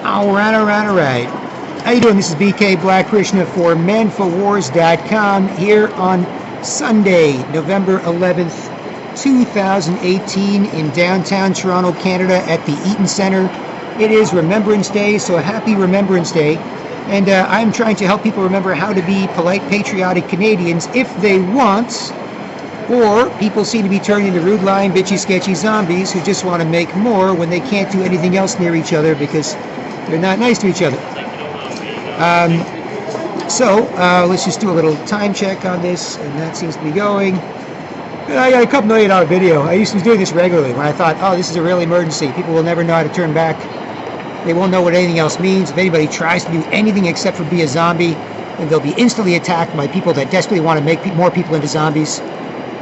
Alright. How you doing? This is BK Black Krishna for manforwars.com here on Sunday, November 11th, 2018 in downtown Toronto, Canada at the Eaton Centre. It is Remembrance Day, so happy Remembrance Day. And I'm trying to help people remember how to be polite, patriotic Canadians if they want. Or people seem to be turning into rude, lying, bitchy, sketchy zombies who just want to make more when they can't do anything else near each other because they're not nice to each other. Let's just do a little time check on this, and that seems to be going. I got a couple $1 million video. I used to be doing this regularly when I thought, oh, this is a real emergency. People will never know how to turn back. They won't know what anything else means. If anybody tries to do anything except for be a zombie, then they'll be instantly attacked by people that desperately want to make more people into zombies.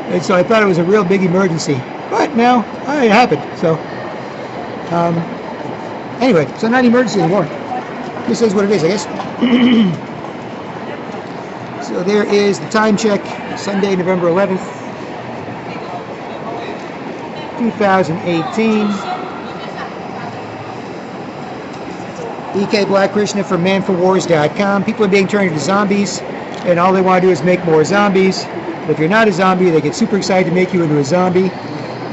And so I thought it was a real big emergency. But now, it happened. So, anyway, so not an emergency anymore. This is what it is, I guess. So there is the time check, Sunday, November 11th, 2018. BK Black Krishna from manforwars.com. People are being turned into zombies, and all they want to do is make more zombies. But if you're not a zombie, they get super excited to make you into a zombie.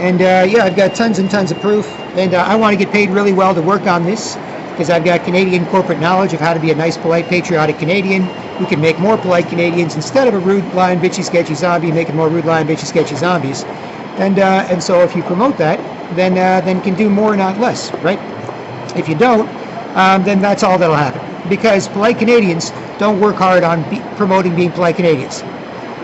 And I've got tons and tons of proof, and I want to get paid really well to work on this, because I've got Canadian corporate knowledge of how to be a nice, polite, patriotic Canadian who can make more polite Canadians instead of a rude, lying, bitchy, sketchy zombie, making more rude, lying, bitchy, sketchy zombies. And so if you promote that, then can do more, not less, right? If you don't, then that's all that'll happen. Because polite Canadians don't work hard on promoting being polite Canadians.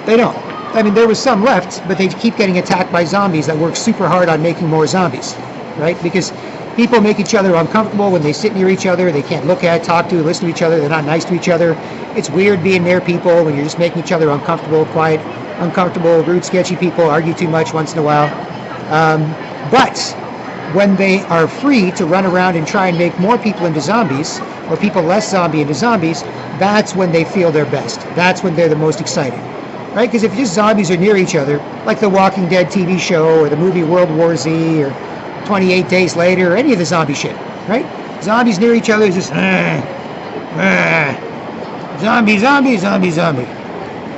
They don't. I mean, there was some left, but they keep getting attacked by zombies that work super hard on making more zombies, right? Because people make each other uncomfortable when they sit near each other. They can't look at, talk to, listen to each other. They're not nice to each other. It's weird being near people when you're just making each other uncomfortable, quiet, uncomfortable, rude, sketchy people, argue too much once in a while. But when they are free to run around and try and make more people into zombies, or people less zombie into zombies, that's when they feel their best. That's when they're the most excited. Right? Because if just zombies are near each other, like the Walking Dead TV show, or the movie World War Z, or 28 Days Later, or any of the zombie shit, right? Zombies near each other is just, zombie, zombie, zombie, zombie.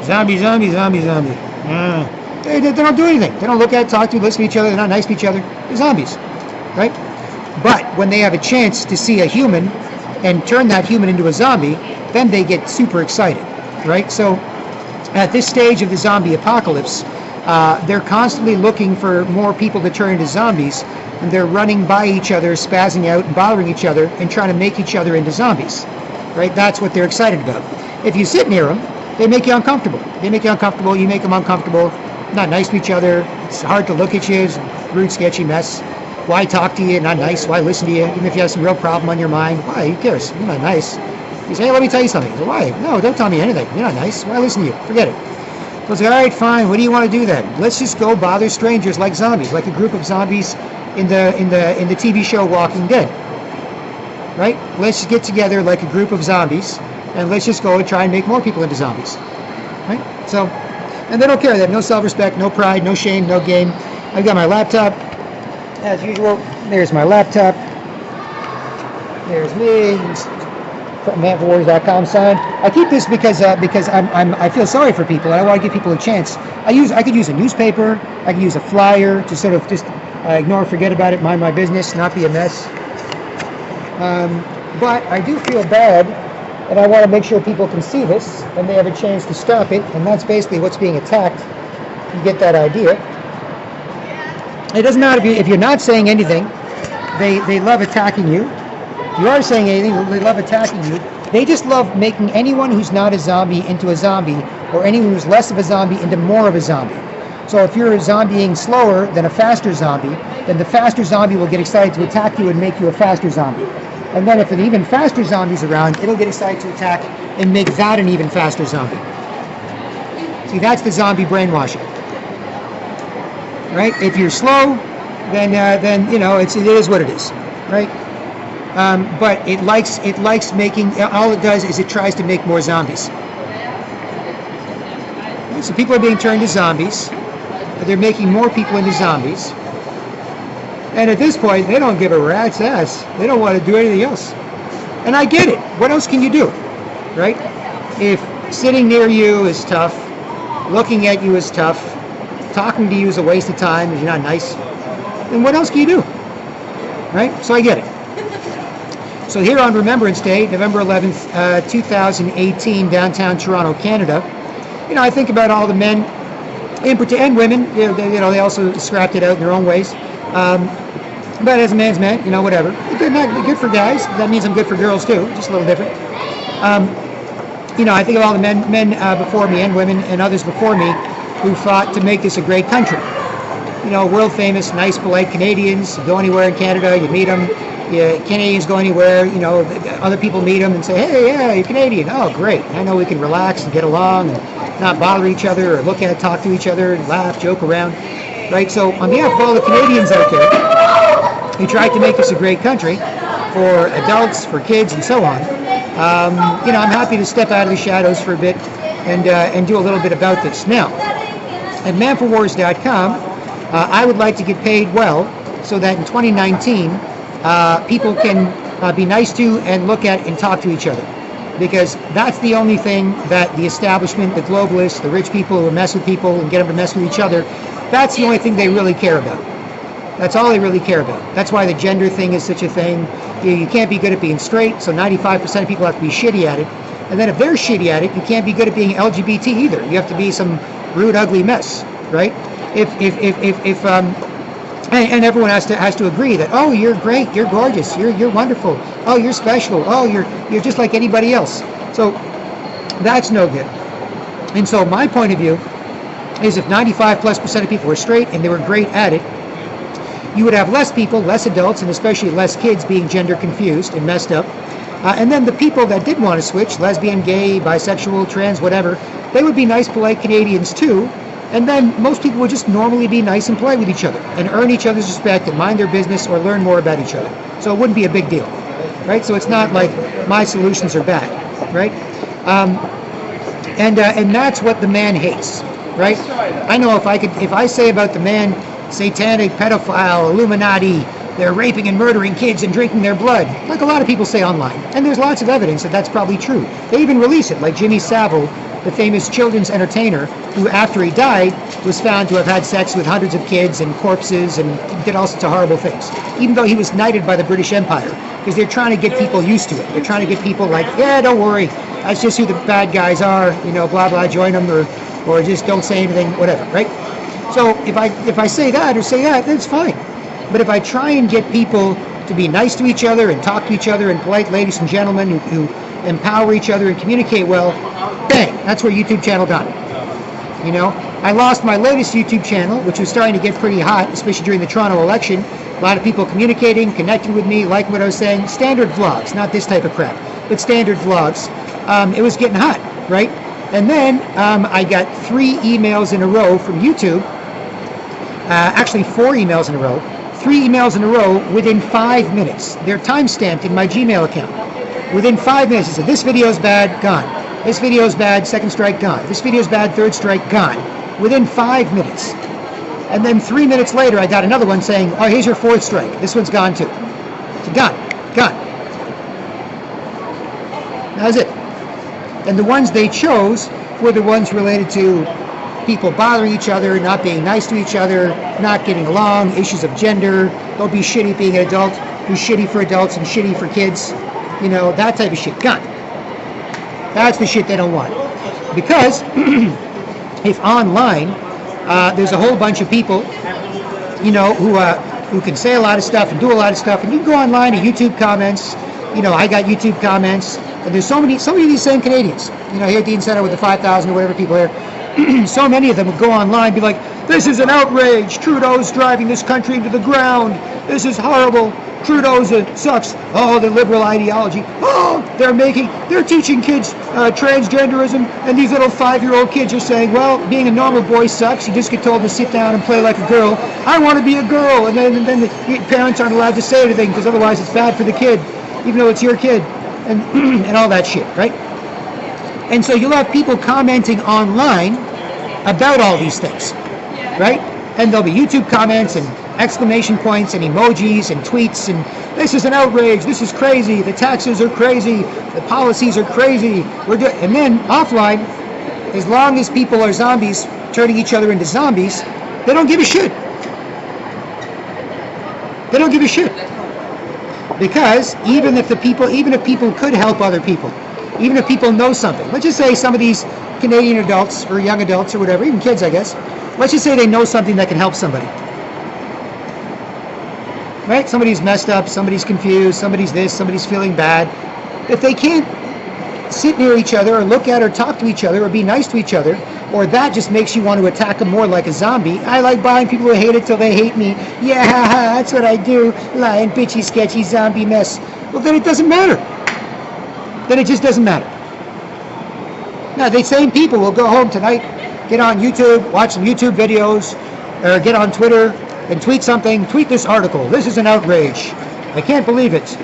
Zombie, zombie, zombie, zombie. They don't do anything. They don't look at, talk to, listen to each other. They're not nice to each other. They're zombies, right? But when they have a chance to see a human and turn that human into a zombie, then they get super excited, right? So at this stage of the zombie apocalypse, they're constantly looking for more people to turn into zombies, and they're running by each other, spazzing out, and bothering each other, and trying to make each other into zombies, right? That's what they're excited about. If you sit near them, they make you uncomfortable. They make you uncomfortable, you make them uncomfortable, not nice to each other, it's hard to look at you, it's a rude, sketchy mess. Why talk to you? Not nice. Why listen to you? Even if you have some real problem on your mind, why? Who cares? You're not nice. You say, hey, let me tell you something. So, why? No, don't tell me anything. You're not nice. Why listen to you? Forget it. So I say, all right, fine. What do you want to do then? Let's just go bother strangers like zombies, like a group of zombies in the TV show Walking Dead. Right? Let's just get together like a group of zombies, and let's just go and try and make more people into zombies. Right? So, and they don't care. They have no self-respect, no pride, no shame, no game. I've got my laptop, as usual. There's my laptop. There's me. manforwars.com sign. I keep this because I feel sorry for people and I want to give people a chance. I could use a newspaper, I could use a flyer to sort of just ignore, forget about it, mind my business, not be a mess. But I do feel bad, and I want to make sure people can see this and they have a chance to stop it, and that's basically what's being attacked. You get that idea. It doesn't matter if you're not saying anything. They love attacking you. If you are saying anything, they love attacking you. They just love making anyone who's not a zombie into a zombie, or anyone who's less of a zombie into more of a zombie. So if you're zombieing slower than a faster zombie, then the faster zombie will get excited to attack you and make you a faster zombie. And then if an even faster zombie's around, it'll get excited to attack and make that an even faster zombie. See, that's the zombie brainwashing. Right? If you're slow, then you know it is what it is, right? But it likes making. All it does is it tries to make more zombies. So people are being turned to zombies. They're making more people into zombies. And at this point, they don't give a rat's ass. They don't want to do anything else. And I get it. What else can you do, right? If sitting near you is tough, looking at you is tough, talking to you is a waste of time if you're not nice, then what else can you do, right? So I get it. So here on Remembrance Day, November 11th, 2018, downtown Toronto, Canada, I think about all the men and women. They also scrapped it out in their own ways. But as a man's man, whatever. Good for guys. That means I'm good for girls too, just a little different. I think of all the men before me and women and others before me who fought to make this a great country. World famous, nice, polite Canadians. You go anywhere in Canada, you meet them. Canadians go anywhere, other people meet them and say, hey, yeah, you're Canadian. Oh, great. I know we can relax and get along and not bother each other or look at, talk to each other, laugh, joke around. Right? So on behalf of all the Canadians out there who tried to make this a great country for adults, for kids, and so on, I'm happy to step out of the shadows for a bit and do a little bit about this. Now, at manforwars.com, I would like to get paid well so that in 2019, people can be nice to and look at and talk to each other. Because that's the only thing that the establishment, the globalists, the rich people who mess with people and get them to mess with each other, that's the only thing they really care about. That's all they really care about. That's why the gender thing is such a thing. You can't be good at being straight, so 95% of people have to be shitty at it. And then if they're shitty at it, you can't be good at being LGBT either. You have to be some rude, ugly mess, right? And everyone has to agree that, oh, you're great, you're gorgeous, you're wonderful, oh, you're special, oh, you're just like anybody else. So that's no good. And so my point of view is if 95+% of people were straight and they were great at it, you would have less people, less adults, and especially less kids being gender confused and messed up. And then the people that did want to switch, lesbian, gay, bisexual, trans, whatever, they would be nice, polite Canadians too. And then most people would just normally be nice and polite with each other and earn each other's respect and mind their business or learn more about each other. So it wouldn't be a big deal, right? So it's not like my solutions are bad, right? And that's what the man hates, right? I know if I say about the man, satanic, pedophile, Illuminati, they're raping and murdering kids and drinking their blood, like a lot of people say online. And there's lots of evidence that that's probably true. They even release it, like Jimmy Savile, the famous children's entertainer, who after he died was found to have had sex with hundreds of kids and corpses and did all sorts of horrible things, even though he was knighted by the British Empire, because they're trying to get people used to it. They're trying to get people like, yeah, don't worry, that's just who the bad guys are, blah, blah, join them, or just don't say anything, whatever, right? So if I say that or say that, then it's fine. But if I try and get people to be nice to each other and talk to each other and polite ladies and gentlemen who empower each other and communicate well, bang, that's where YouTube channel done. I lost my latest YouTube channel, which was starting to get pretty hot, especially during the Toronto election. A lot of people communicating, connecting with me, like what I was saying. Standard vlogs, not this type of crap, but standard vlogs. It was getting hot, right? And then I got 3 emails in a row from YouTube. Actually 4 emails in a row. 3 emails in a row within 5 minutes. They're time-stamped in my Gmail account. Within 5 minutes, it said, this video is bad, gone. This video is bad, second strike, gone. This video is bad, third strike, gone. Within 5 minutes. And then 3 minutes later, I got another one saying, oh, here's your 4th strike. This one's gone too. So gone. That was it. And the ones they chose were the ones related to people bothering each other, not being nice to each other, not getting along, issues of gender, don't be shitty being an adult, be shitty for adults and shitty for kids, that type of shit. Gone. That's the shit they don't want. Because if online, there's a whole bunch of people, who can say a lot of stuff and do a lot of stuff, and you go online and YouTube comments, I got YouTube comments, and there's so many of these same Canadians, here at Dean Center with the 5,000 or whatever people here, so many of them would go online and be like, this is an outrage, Trudeau's driving this country into the ground, this is horrible, Trudeau's sucks, oh, the liberal ideology, oh, they're teaching kids transgenderism, and these little 5-year-old kids are saying, well, being a normal boy sucks, you just get told to sit down and play like a girl, I want to be a girl, and then the parents aren't allowed to say anything, because otherwise it's bad for the kid, even though it's your kid, and and all that shit, right? And so you'll have people commenting online about all these things, right? And there'll be YouTube comments and exclamation points and emojis and tweets and this is an outrage, this is crazy, the taxes are crazy, the policies are crazy. And then offline, as long as people are zombies, turning each other into zombies, they don't give a shit. They don't give a shit. Because even if people could help other people, even if people know something, let's just say some of these Canadian adults or young adults or whatever, even kids I guess, let's just say they know something that can help somebody. Right? Somebody's messed up, somebody's confused, somebody's this, somebody's feeling bad. If they can't sit near each other or look at or talk to each other or be nice to each other, or that just makes you want to attack them more like a zombie. I like buying people who hate it till they hate me. Yeah, that's what I do. Lying, bitchy, sketchy, zombie mess. Well, then it doesn't matter. Then it just doesn't matter. Now, these same people will go home tonight, get on YouTube, watch some YouTube videos, or get on Twitter and tweet something. Tweet this article. This is an outrage. I can't believe it.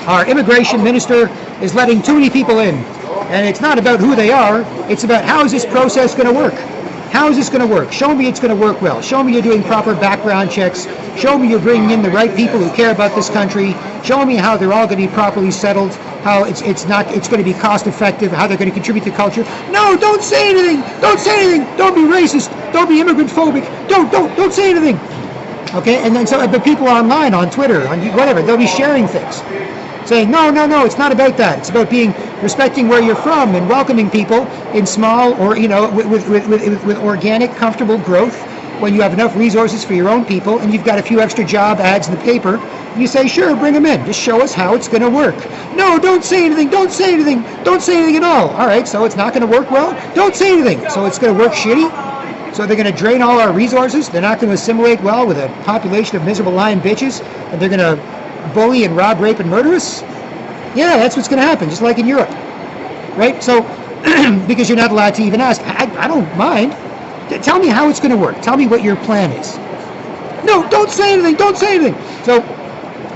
Our immigration minister is letting too many people in. And it's not about who they are, it's about how is this process going to work? How is this going to work? Show me it's going to work well. Show me you're doing proper background checks. Show me you're bringing in the right people who care about this country. Show me how they're all going to be properly settled, how it's going to be cost effective, how they're going to contribute to culture. No, don't say anything. Don't say anything. Don't be racist. Don't be immigrant phobic. Don't say anything. Okay? And then but people online, on Twitter, on whatever, they'll be sharing things. Saying, no, it's not about that. It's about respecting where you're from and welcoming people in small or, with organic, comfortable growth when you have enough resources for your own people and you've got a few extra job ads in the paper. You say, sure, bring them in. Just show us how it's going to work. No, don't say anything. Don't say anything. Don't say anything at all. All right, so it's not going to work well? Don't say anything. So it's going to work shitty? So they're going to drain all our resources? They're not going to assimilate well with a population of miserable lying bitches? And they're going to bully and rob, rape, and murder us? Yeah, that's what's going to happen, just like in Europe. Right? So, because you're not allowed to even ask, I don't mind. Tell me how it's going to work. Tell me what your plan is. No, don't say anything. Don't say anything. So,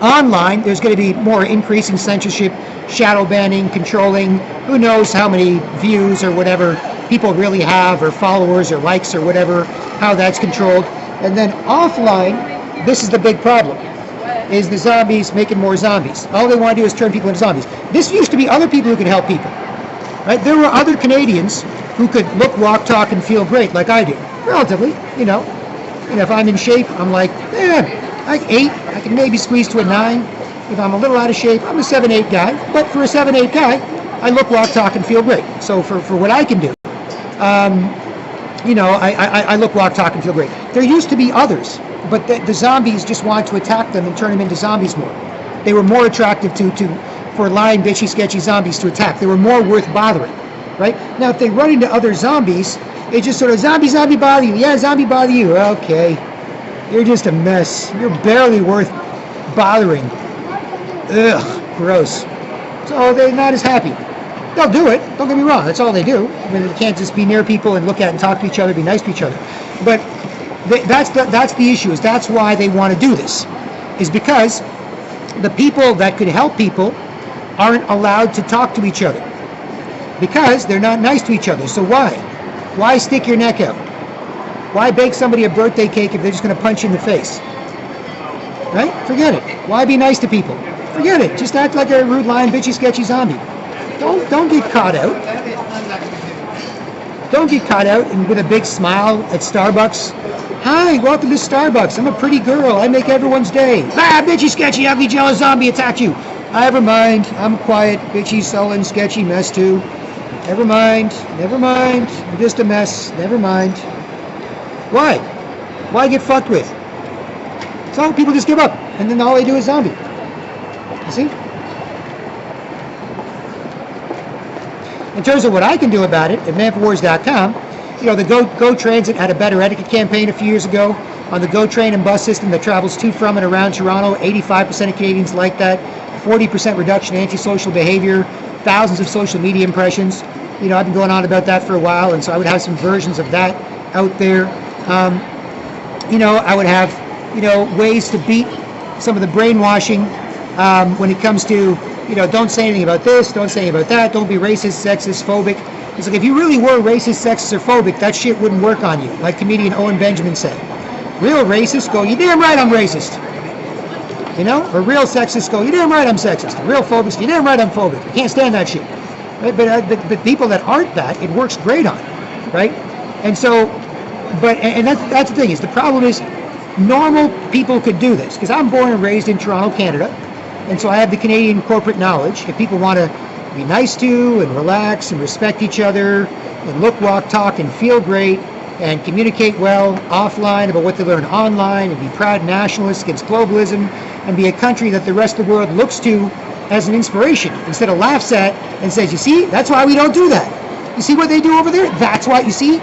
online, there's going to be more increasing censorship, shadow banning, controlling, who knows how many views or whatever people really have, or followers or likes or whatever, how that's controlled. And then offline, this is the big problem, is the zombies making more zombies. All they want to do is turn people into zombies. This used to be other people who could help people. Right? There were other Canadians who could look, walk, talk, and feel great like I do. Relatively, if I'm in shape, I'm like, like 8. I can maybe squeeze to a 9. If I'm a little out of shape, I'm a 7-8 guy. But for a 7-8 guy, I look, walk, talk, and feel great. So for what I can do, I look, walk, talk, and feel great. There used to be others, but the zombies just wanted to attack them and turn them into zombies more. They were more attractive for lying, bitchy, sketchy zombies to attack. They were more worth bothering, right? Now, if they run into other zombies, it just sort of, zombie bother you. Yeah, zombie bother you. Okay. You're just a mess. You're barely worth bothering. Ugh, gross. So they're not as happy. They'll do it. Don't get me wrong. That's all they do. I mean, they can't just be near people and look at and talk to each other, be nice to each other. But that's the issue. Is that's why they want to do this. Is because the people that could help people aren't allowed to talk to each other. Because they're not nice to each other. So why? Why stick your neck out? Why bake somebody a birthday cake if they're just going to punch you in the face? Right? Forget it. Why be nice to people? Forget it. Just act like a rude, lying, bitchy, sketchy zombie. Don't get caught out. Don't get caught out and with a big smile at Starbucks. Hi, welcome to Starbucks. I'm a pretty girl. I make everyone's day. Ah, bitchy, sketchy, ugly, jealous zombie attacked you. Never mind. I'm quiet, bitchy, sullen, sketchy mess too. Never mind. I'm just a mess. Never mind. Why? Why get fucked with? So people just give up, and then all they do is zombie. You see? In terms of what I can do about it, at manforwars.com, the Go Transit had a better etiquette campaign a few years ago on the Go Train and bus system that travels to, from, and around Toronto. 85% of Canadians like that. 40% reduction in antisocial behavior. Thousands of social media impressions. I've been going on about that for a while, and so I would have some versions of that out there. I would have, ways to beat some of the brainwashing when it comes to, don't say anything about this, don't say anything about that, don't be racist, sexist, phobic. It's like, if you really were racist, sexist, or phobic, that shit wouldn't work on you, like comedian Owen Benjamin said. Real racists go, "You damn right I'm racist." You know? Or real sexists go, "You damn right I'm sexist." Real phobics, "You damn right I'm phobic." I can't stand that shit. Right? But people that aren't that, it works great on, right? And so, and that's the thing is, the problem is, normal people could do this, because I'm born and raised in Toronto, Canada, and so I have the Canadian corporate knowledge. If people want to be nice to and relax and respect each other and look, walk, talk, and feel great and communicate well offline about what they learn online and be proud nationalists against globalism and be a country that the rest of the world looks to as an inspiration instead of laughs at and says, "You see, that's why we don't do that. You see what they do over there? That's why, you see,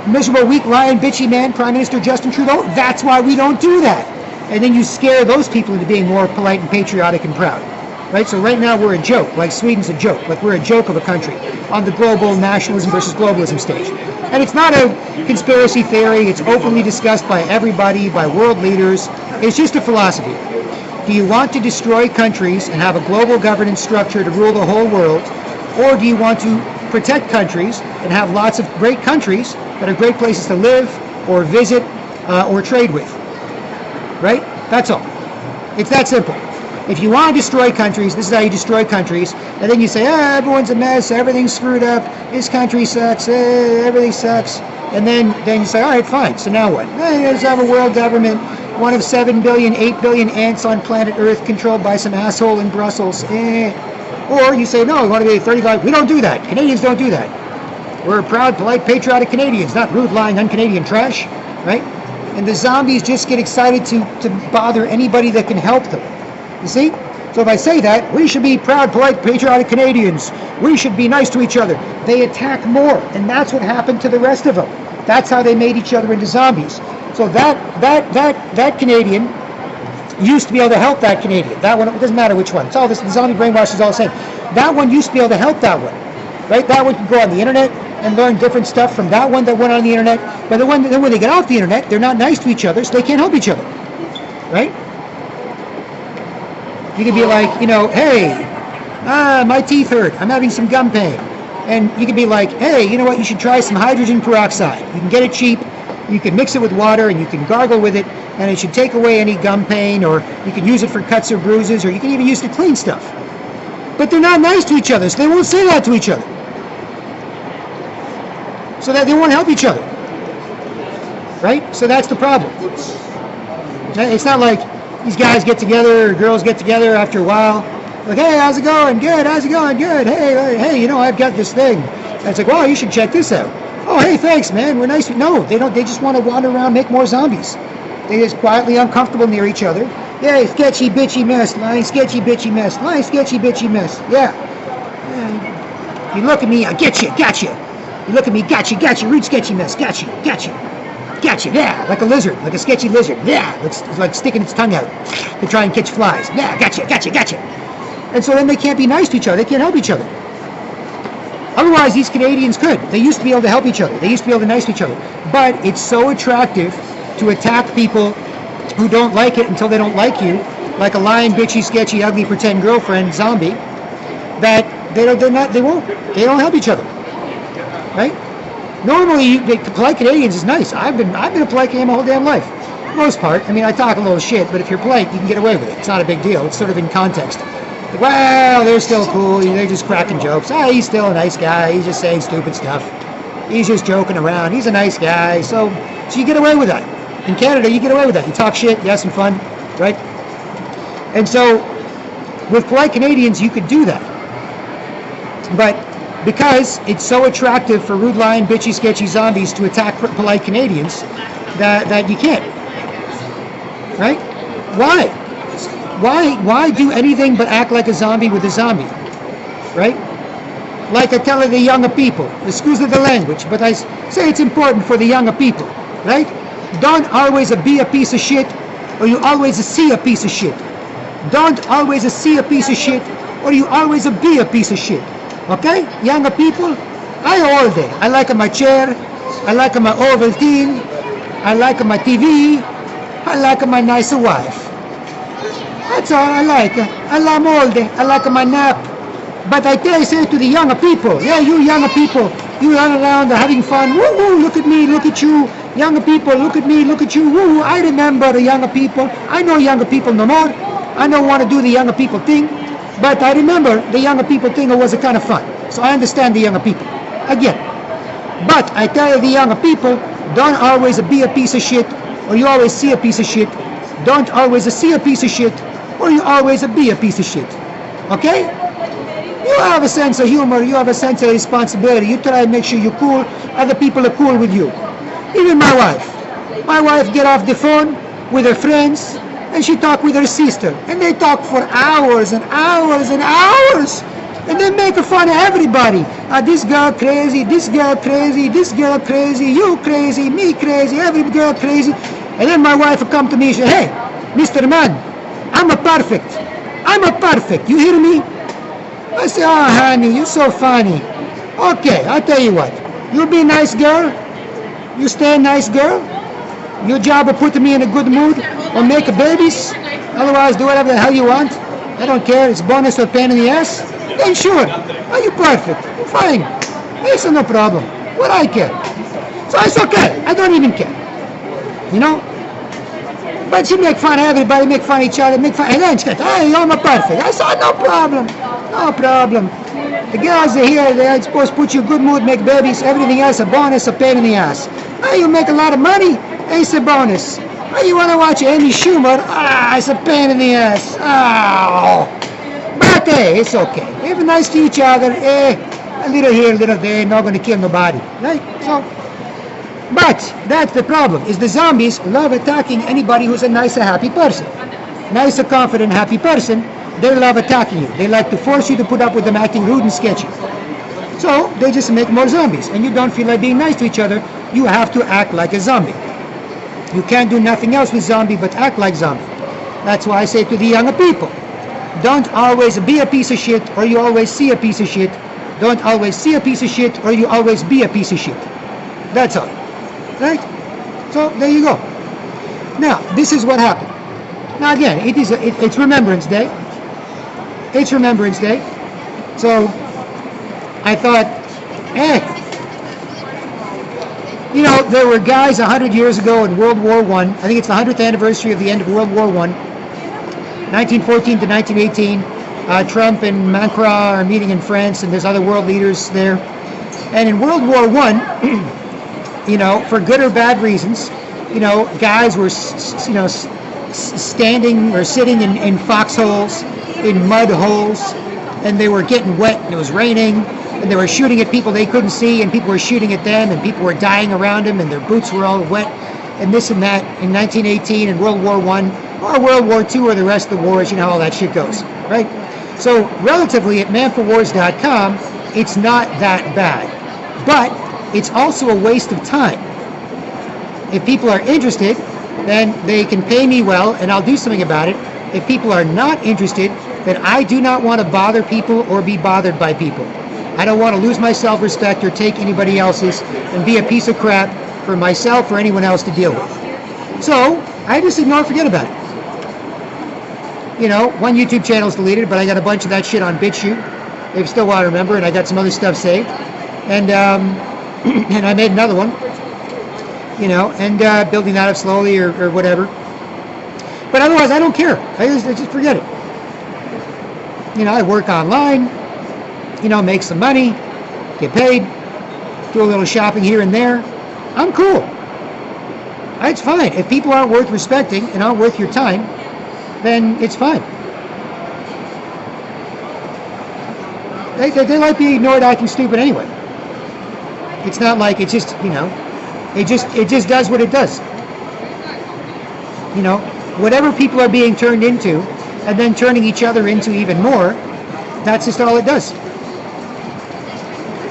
miserable, weak, lying, bitchy man, Prime Minister Justin Trudeau, that's why we don't do that." And then you scare those people into being more polite and patriotic and proud. Right? So right now we're a joke, like Sweden's a joke, like we're a joke of a country on the global nationalism versus globalism stage. And it's not a conspiracy theory, it's openly discussed by everybody, by world leaders. It's just a philosophy. Do you want to destroy countries and have a global governance structure to rule the whole world? Or do you want to protect countries and have lots of great countries that are great places to live or visit or trade with? Right? That's all. It's that simple. If you want to destroy countries, this is how you destroy countries, and then you say, everyone's a mess, everything's screwed up, this country sucks, everything sucks, and then you say, all right, fine, so now what? Let's have a world government, one of 7 billion, 8 billion ants on planet Earth controlled by some asshole in Brussels. Or you say, no, we want to be 35, we don't do that, Canadians don't do that. We're proud, polite, patriotic Canadians, not rude, lying, un-Canadian trash, right? And the zombies just get excited to bother anybody that can help them. You see? So if I say that, we should be proud, polite, patriotic Canadians. We should be nice to each other. They attack more, and that's what happened to the rest of them. That's how they made each other into zombies. So that Canadian used to be able to help that Canadian. That one, it doesn't matter which one. It's all this, the zombie brainwash is all the same. That one used to be able to help that one. Right? That one could go on the internet and learn different stuff from that one that went on the internet. But then when they get off the internet, they're not nice to each other, so they can't help each other. Right? You could be like, hey, my teeth hurt. I'm having some gum pain. And you could be like, hey, you know what? You should try some hydrogen peroxide. You can get it cheap. You can mix it with water and you can gargle with it. And it should take away any gum pain, or you can use it for cuts or bruises, or you can even use it to clean stuff. But they're not nice to each other, so they won't say that to each other. So that they won't help each other. Right? So that's the problem. It's not like these guys get together, or girls get together after a while, like, hey, how's it going? Good. How's it going? Good. Hey, I've got this thing. And it's like, well, you should check this out. Oh, hey, thanks, man. We're nice. No, they don't. They just want to wander around, make more zombies. They just quietly uncomfortable near each other. Yeah, sketchy, bitchy mess. Lying, sketchy, bitchy mess. Lying, sketchy, bitchy mess. Yeah. You look at me, I get you, got you. You look at me, got you, rude, sketchy mess. Got you. Yeah, like a lizard, like a sketchy lizard. Yeah, it's like sticking its tongue out to try and catch flies. Yeah, gotcha. And so then they can't be nice to each other. They can't help each other. Otherwise, these Canadians could. They used to be able to help each other. They used to be able to be nice to each other. But it's so attractive to attack people who don't like it until they don't like you, like a lying, bitchy, sketchy, ugly, pretend girlfriend zombie, that they don't help each other, right? Normally, polite Canadians is nice. I've been a polite Canadian my whole damn life. For the most part. I mean, I talk a little shit, but if you're polite, you can get away with it. It's not a big deal. It's sort of in context. Like, well, they're still cool. They're just cracking jokes. He's still a nice guy. He's just saying stupid stuff. He's just joking around. He's a nice guy. So you get away with that. In Canada, you get away with that. You talk shit, you have some fun, right? And so, with polite Canadians, you could do that. But because it's so attractive for rude, lying, bitchy, sketchy zombies to attack polite Canadians, that you can't. Right? Why do anything but act like a zombie with a zombie? Right? Like I tell the younger people, excuse the language, but I say it's important for the younger people, right? Don't always be a piece of shit, or you always see a piece of shit. Don't always see a piece of shit, or you always be a piece of shit. Okay? Younger people, I like my chair, I like my Ovaltine, I like my TV, I like my nice wife. That's all I like. I like molde, I like my nap. But I say to the younger people, yeah, you younger people, you run around having fun, woo, look at me, look at you, Younger people, look at me, look at you. Woo, I remember the younger people. I know younger people no more. I don't want to do the younger people thing. But I remember the younger people thing was a kind of fun. So I understand the younger people. Again. But I tell you, the younger people, don't always be a piece of shit, or you always see a piece of shit. Don't always see a piece of shit, or you always be a piece of shit. Okay? You have a sense of humor, you have a sense of responsibility. You try to make sure you're cool, other people are cool with you. Even my wife. My wife get off the phone with her friends, and she talk with her sister. And they talk for hours and hours and hours. And they make fun of everybody. This girl crazy, this girl crazy, this girl crazy, you crazy, me crazy, every girl crazy. And then my wife will come to me and say, hey, Mr. Man, I'm a perfect. I'm a perfect. You hear me? I say, oh, honey, you're so funny. Okay, I'll tell you what. You be a nice girl. You stay a nice girl. Your job will put me in a good mood or make babies. Otherwise, do whatever the hell you want. I don't care. It's bonus or pain in the ass. Then sure. Are you perfect? Fine. It's no problem. What I care. So it's okay. I don't even care. You know? But she make fun of everybody, make fun of each other, make fun. And then she goes, hey, you're perfect. I said, no problem. No problem. The girls are here. They're supposed to put you in good mood, make babies. Everything else a bonus, a pain in the ass. Oh, you make a lot of money. It's a bonus. Oh, you want to watch Amy Schumer? Ah, it's a pain in the ass. Oh. But hey, it's okay. We're nice to each other. A little here, a little there. Not going to kill nobody. Right? So, but that's the problem. Is the zombies love attacking anybody who's a nice, happy person. Nice, confident, happy person. They love attacking you. They like to force you to put up with them acting rude and sketchy. So they just make more zombies. And you don't feel like being nice to each other. You have to act like a zombie. You can't do nothing else with zombie but act like zombie. That's why I say to the younger people, don't always be a piece of shit or you always see a piece of shit. Don't always see a piece of shit or you always be a piece of shit. That's all. Right? So there you go. Now, this is what happened. Now again, it's Remembrance Day. It's Remembrance Day. So I thought, you know, there were guys 100 years ago in World War I. I think it's the 100th anniversary of the end of World War I. 1914 to 1918. Trump and Macron are meeting in France, and there's other world leaders there. And in World War I, you know, for good or bad reasons, you know, guys were, you know, standing or sitting in foxholes, in mud holes, and they were getting wet, and it was raining, and they were shooting at people they couldn't see, and people were shooting at them, and people were dying around them, and their boots were all wet, and this and that. In 1918, in World War I, or World War II, or the rest of the wars, you know how all that shit goes, right? So relatively, at manforwars.com, it's not that bad, but it's also a waste of time. If people are interested, then they can pay me well, and I'll do something about it. If people are not interested, then I do not want to bother people or be bothered by people. I don't want to lose my self-respect or take anybody else's and be a piece of crap for myself or anyone else to deal with. So I just ignore and forget about it. You know, one YouTube channel is deleted, but I got a bunch of that shit on BitChute. They still want to remember, and I got some other stuff saved. And and I made another one. You know, and building that up slowly or whatever. But otherwise, I don't care. I just forget it. You know, I work online, you know, make some money, get paid, do a little shopping here and there. I'm cool. It's fine. If people aren't worth respecting and aren't worth your time, then it's fine. They like being ignored acting stupid anyway. It's not like it's just, you know, it just does what it does. You know, whatever people are being turned into, and then turning each other into even more, that's just all it does.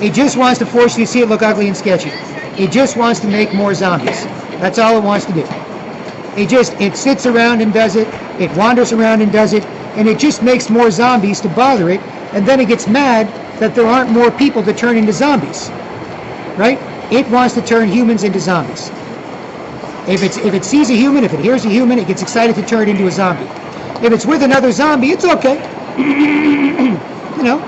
It just wants to force you to see it look ugly and sketchy. It just wants to make more zombies. That's all it wants to do. It sits around and does it, it wanders around and does it, and it just makes more zombies to bother it, and then it gets mad that there aren't more people to turn into zombies. Right? It wants to turn humans into zombies. If it sees a human, if it hears a human, it gets excited to turn it into a zombie. If it's with another zombie, it's okay. You know,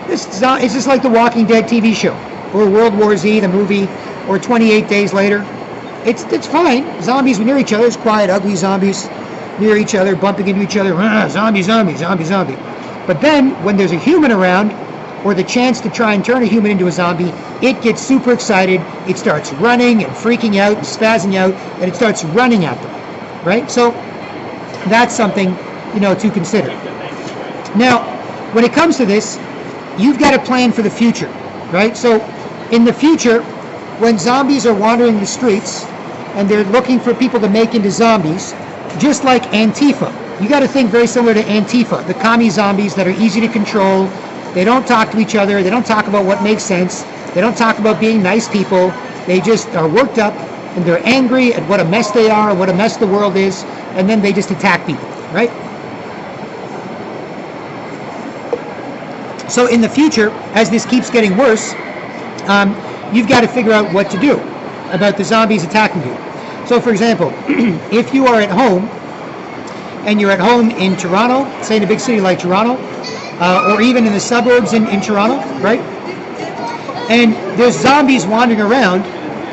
it's just like the Walking Dead TV show, or World War Z, the movie, or 28 days later, it's fine. Zombies near each other, it's quiet, ugly zombies near each other, bumping into each other, zombie, zombie, zombie, zombie. But then, when there's a human around, or the chance to try and turn a human into a zombie, it gets super excited, it starts running and freaking out and spazzing out, and it starts running at them, right? So, that's something, to consider. Now, when it comes to this, you've got to plan for the future, right? So, in the future, when zombies are wandering the streets, and they're looking for people to make into zombies, just like Antifa. You got to think very similar to Antifa, the commie zombies that are easy to control. They don't talk to each other. They don't talk about what makes sense. They don't talk about being nice people. They just are worked up, and they're angry at what a mess they are, what a mess the world is, and then they just attack people, right? So in the future, as this keeps getting worse, you've got to figure out what to do about the zombies attacking you. So for example, if you are at home, and you're at home in Toronto, say in a big city like Toronto, or even in the suburbs in Toronto, right? And there's zombies wandering around,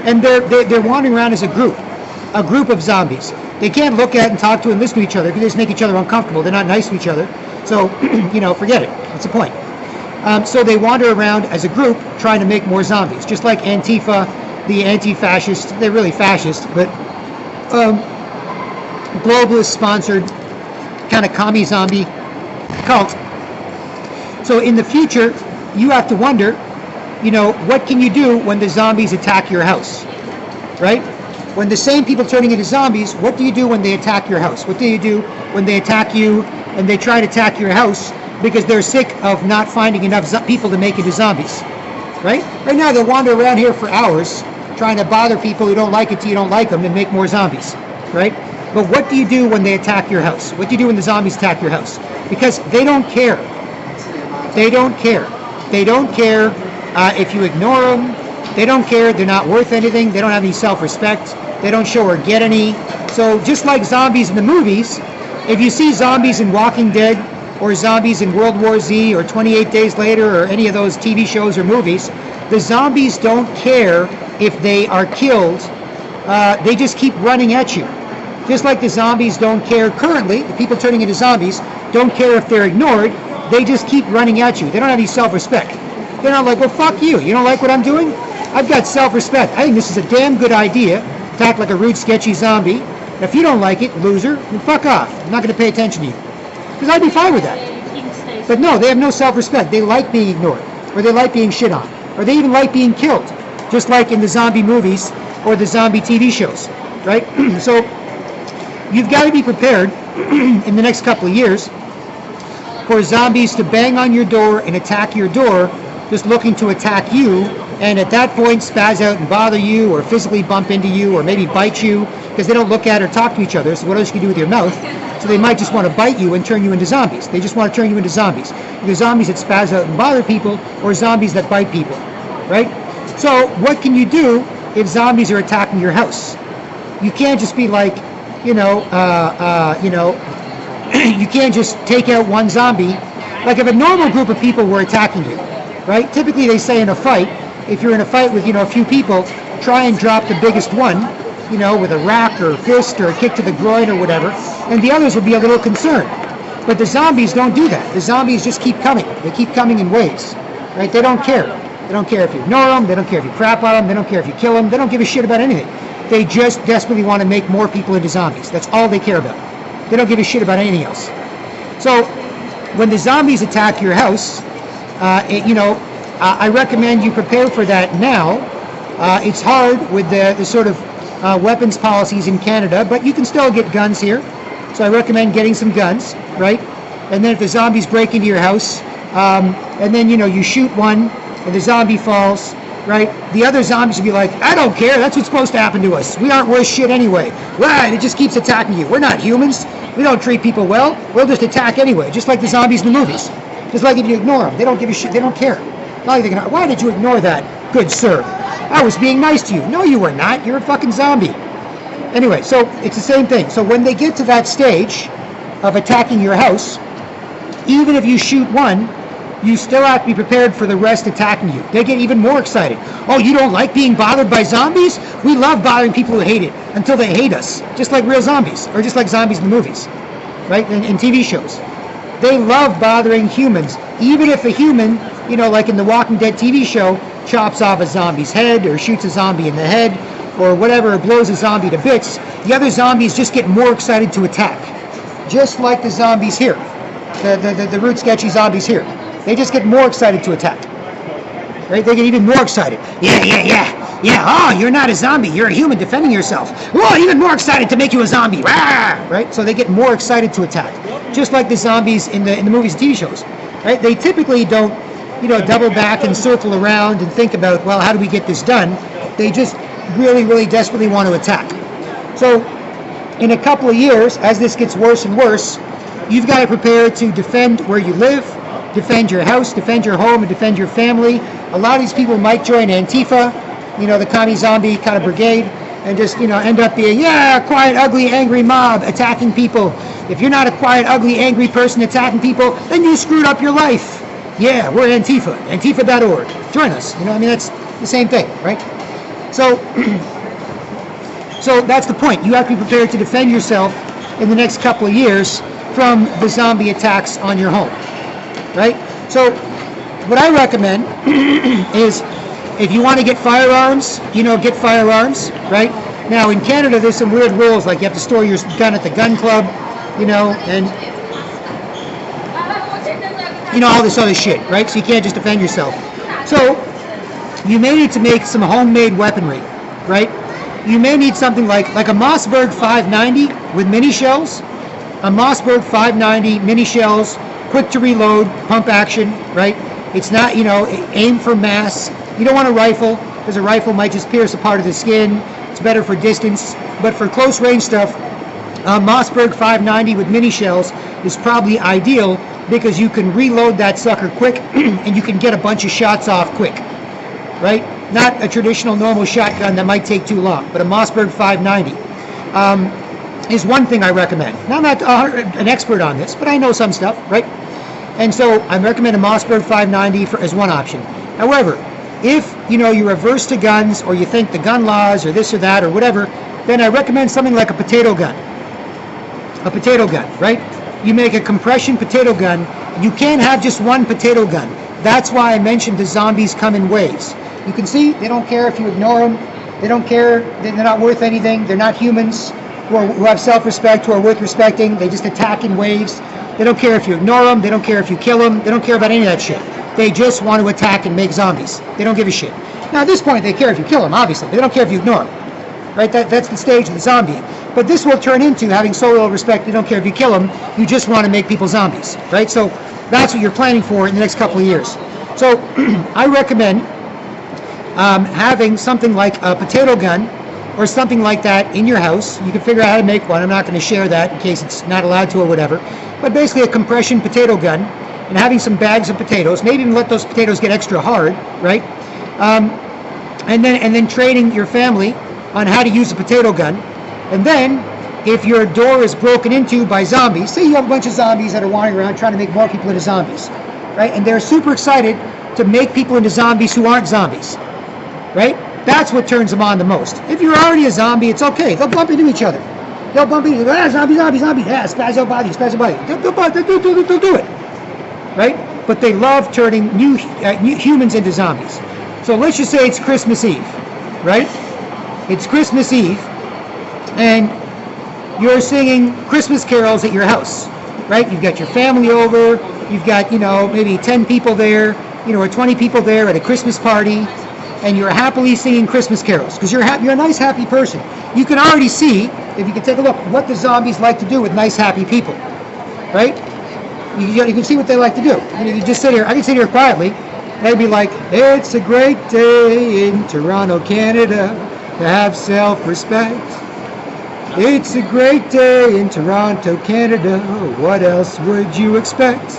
and they're wandering around as a group of zombies. They can't look at and talk to and listen to each other because they just make each other uncomfortable. They're not nice to each other. So, forget it. That's the point. So they wander around as a group trying to make more zombies, just like Antifa, the anti-fascists. They're really fascist, but globalist-sponsored kind of commie zombie cult. So in the future, you have to wonder, what can you do when the zombies attack your house, right? When the same people turning into zombies, what do you do when they attack your house? What do you do when they attack you and they try to attack your house because they're sick of not finding enough people to make into zombies, right? Right now, they'll wander around here for hours trying to bother people who don't like it till you don't like them and make more zombies, right? But what do you do when they attack your house? What do you do when the zombies attack your house? Because they don't care. They don't care. They don't care if you ignore them. They don't care. They're not worth anything. They don't have any self-respect. They don't show or get any. So just like zombies in the movies, if you see zombies in Walking Dead or zombies in World War Z or 28 Days Later or any of those TV shows or movies, the zombies don't care if they are killed. They just keep running at you. Just like the zombies don't care currently, the people turning into zombies don't care if they're ignored. They just keep running at you. They don't have any self-respect. They're not like, well, fuck you. You don't like what I'm doing? I've got self-respect. I think this is a damn good idea to act like a rude, sketchy zombie. If you don't like it, loser, then fuck off. I'm not going to pay attention to you. Because I'd be fine with that. But no, they have no self-respect. They like being ignored, or they like being shit on, or they even like being killed, just like in the zombie movies or the zombie TV shows, right? So you've got to be prepared in the next couple of years for zombies to bang on your door and attack your door, just looking to attack you, and at that point spaz out and bother you, or physically bump into you, or maybe bite you, because they don't look at or talk to each other, so what else can you do with your mouth? So they might just want to bite you and turn you into zombies. They just want to turn you into zombies. Either zombies that spaz out and bother people, or zombies that bite people, right? So what can you do if zombies are attacking your house? You can't just be like, you can't just take out one zombie. Like if a normal group of people were attacking you, right? Typically they say in a fight, if you're in a fight with, a few people, try and drop the biggest one, with a rack or a fist or a kick to the groin or whatever, and the others will be a little concerned. But the zombies don't do that. The zombies just keep coming. They keep coming in waves, right? They don't care. They don't care if you ignore them. They don't care if you crap on them. They don't care if you kill them. They don't give a shit about anything. They just desperately want to make more people into zombies. That's all they care about. They don't give a shit about anything else. So when the zombies attack your house, I recommend you prepare for that now. It's hard with the sort of weapons policies in Canada, but you can still get guns here. So I recommend getting some guns, right? And then if the zombies break into your house, and then, you shoot one, and the zombie falls, right? The other zombies will be like, I don't care, that's what's supposed to happen to us. We aren't worth shit anyway. Right, it just keeps attacking you. We're not humans. We don't treat people well. We'll just attack anyway, just like the zombies in the movies. Just like if you ignore them. They don't give a shit. They don't care. Not like why did you ignore that, good sir? I was being nice to you. No, you were not. You're a fucking zombie. Anyway, so it's the same thing. So when they get to that stage of attacking your house, even if you shoot one, you still have to be prepared for the rest attacking you. They get even more excited. Oh, you don't like being bothered by zombies? We love bothering people who hate it until they hate us, just like real zombies, or just like zombies in the movies, right? In TV shows. They love bothering humans, even if a human, like in the Walking Dead TV show, chops off a zombie's head or shoots a zombie in the head or whatever, or blows a zombie to bits. The other zombies just get more excited to attack, just like the zombies here, the root sketchy zombies here. They just get more excited to attack, right? They get even more excited. Yeah. Oh, you're not a zombie. You're a human defending yourself. Oh, even more excited to make you a zombie. Rah! Right? So they get more excited to attack, just like the zombies in the movies and TV shows, right? They typically don't, double back and circle around and think about, well, how do we get this done? They just really, really desperately want to attack. So in a couple of years, as this gets worse and worse, you've got to prepare to defend where you live, defend your house, defend your home, and defend your family. A lot of these people might join Antifa, the commie zombie kind of brigade, and just, end up being, quiet, ugly, angry mob attacking people. If you're not a quiet, ugly, angry person attacking people, then you screwed up your life. Yeah, we're Antifa, antifa.org. Join us. That's the same thing, right? So that's the point. You have to be prepared to defend yourself in the next couple of years from the zombie attacks on your home, right? So what I recommend is, if you want to get firearms, get firearms, right? Now in Canada, there's some weird rules, like you have to store your gun at the gun club, and all this other shit, right? So you can't just defend yourself. So you may need to make some homemade weaponry, right? You may need something like a Mossberg 590 with mini shells. A Mossberg 590 mini shells, quick to reload, pump action, right? It's not, aim for mass. You don't want a rifle, because a rifle might just pierce a part of the skin. It's better for distance. But for close range stuff, Mossberg 590 with mini shells is probably ideal, because you can reload that sucker quick and you can get a bunch of shots off quick, right? Not a traditional normal shotgun that might take too long, but a Mossberg 590 is one thing I recommend. Now, I'm not an expert on this, but I know some stuff, right? And so I recommend a Mossberg 590 as one option. However, if you're averse to guns, or you think the gun laws or this or that or whatever, then I recommend something like a potato gun. A potato gun, right? You make a compression potato gun. You can't have just one potato gun. That's why I mentioned the zombies come in waves. You can see they don't care if you ignore them. They don't care. They're not worth anything. They're not humans who have self-respect, who are worth respecting. They just attack in waves. They don't care if you ignore them. They don't care if you kill them. They don't care about any of that shit. They just want to attack and make zombies. They don't give a shit. Now at this point they care if you kill them, obviously, but they don't care if you ignore them. Right? That's the stage of the zombie. But this will turn into having so little respect, you don't care if you kill them, you just want to make people zombies. Right? So that's what you're planning for in the next couple of years. So I recommend having something like a potato gun or something like that in your house. You can figure out how to make one. I'm not going to share that in case it's not allowed to or whatever. But basically a compression potato gun, and having some bags of potatoes, maybe even let those potatoes get extra hard, right? And then training your family on how to use a potato gun. And then, if your door is broken into by zombies, say you have a bunch of zombies that are wandering around trying to make more people into zombies, right? And they're super excited to make people into zombies who aren't zombies, right? That's what turns them on the most. If you're already a zombie, it's okay. They'll bump into each other. They'll bump into, zombie, yeah, spazio body. They'll do it, right? But they love turning new humans into zombies. So let's just say it's Christmas Eve, right? It's Christmas Eve, and you're singing Christmas carols at your house, right? You've got your family over, you've got, maybe 10 people there, or 20 people there at a Christmas party, and you're happily singing Christmas carols, because you're a nice, happy person. You can already see, if you can take a look, what the zombies like to do with nice, happy people, right? You can see what they like to do. You just sit here, I can sit here quietly, and I'd be like, it's a great day in Toronto, Canada, to have self-respect. It's a great day in Toronto, Canada. What else would you expect?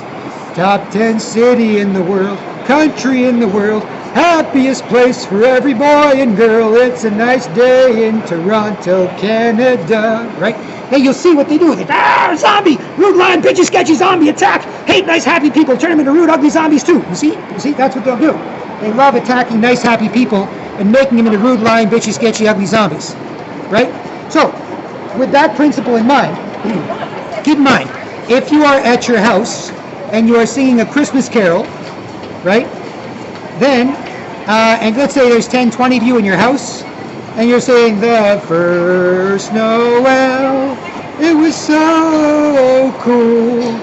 Top 10 city in the world. country in the world, happiest place for every boy and girl. It's a nice day in Toronto, Canada. Right? Hey, you'll see what they do. Zombie, rude, lion, bitchy, sketchy, zombie attack. Hate nice, happy people. Turn them into rude, ugly zombies too. You see? That's what they'll do. They love attacking nice, happy people and making them into rude, lion, bitchy, sketchy, ugly zombies. Right? So, with that principle in mind, keep in mind, if you are at your house and you are singing a Christmas carol, right, then, and let's say there's 10, 20 of you in your house, and you're saying, the first Noel, it was so cool.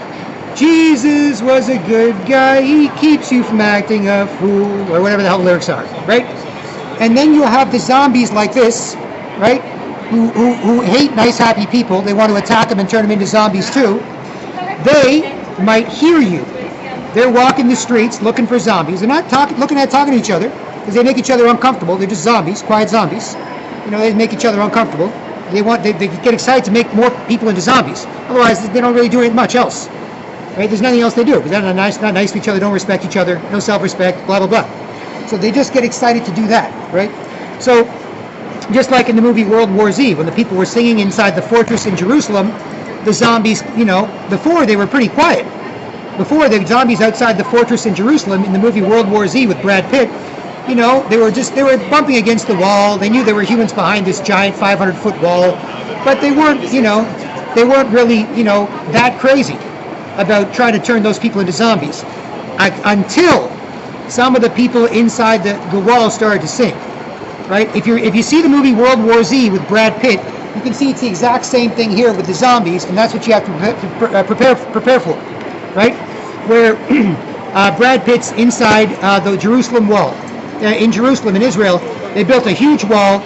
Jesus was a good guy, he keeps you from acting a fool, or whatever the hell the lyrics are, right? And then you'll have the zombies like this, right, who hate nice, happy people. They want to attack them and turn them into zombies too. They might hear you. They're walking the streets looking for zombies. They're not talking to each other because they make each other uncomfortable. They're just zombies, quiet zombies. You know, they make each other uncomfortable. They get excited to make more people into zombies. Otherwise, they don't really do much else. Right? There's nothing else they do because they're not nice to each other, don't respect each other, no self-respect, blah, blah, blah. So they just get excited to do that, right? So, just like in the movie World War Z, when the people were singing inside the fortress in Jerusalem, the zombies, you know, before they were pretty quiet. Before, the zombies outside the fortress in Jerusalem in the movie World War Z with Brad Pitt, you know, they were bumping against the wall. They knew there were humans behind this giant 500-foot wall, but they weren't really, you know, that crazy about trying to turn those people into zombies until some of the people inside the wall started to sing. Right? If you see the movie World War Z with Brad Pitt, you can see it's the exact same thing here with the zombies, and that's what you have to prepare for, right? Where Brad Pitt's inside the Jerusalem wall. In Jerusalem, in Israel, they built a huge wall,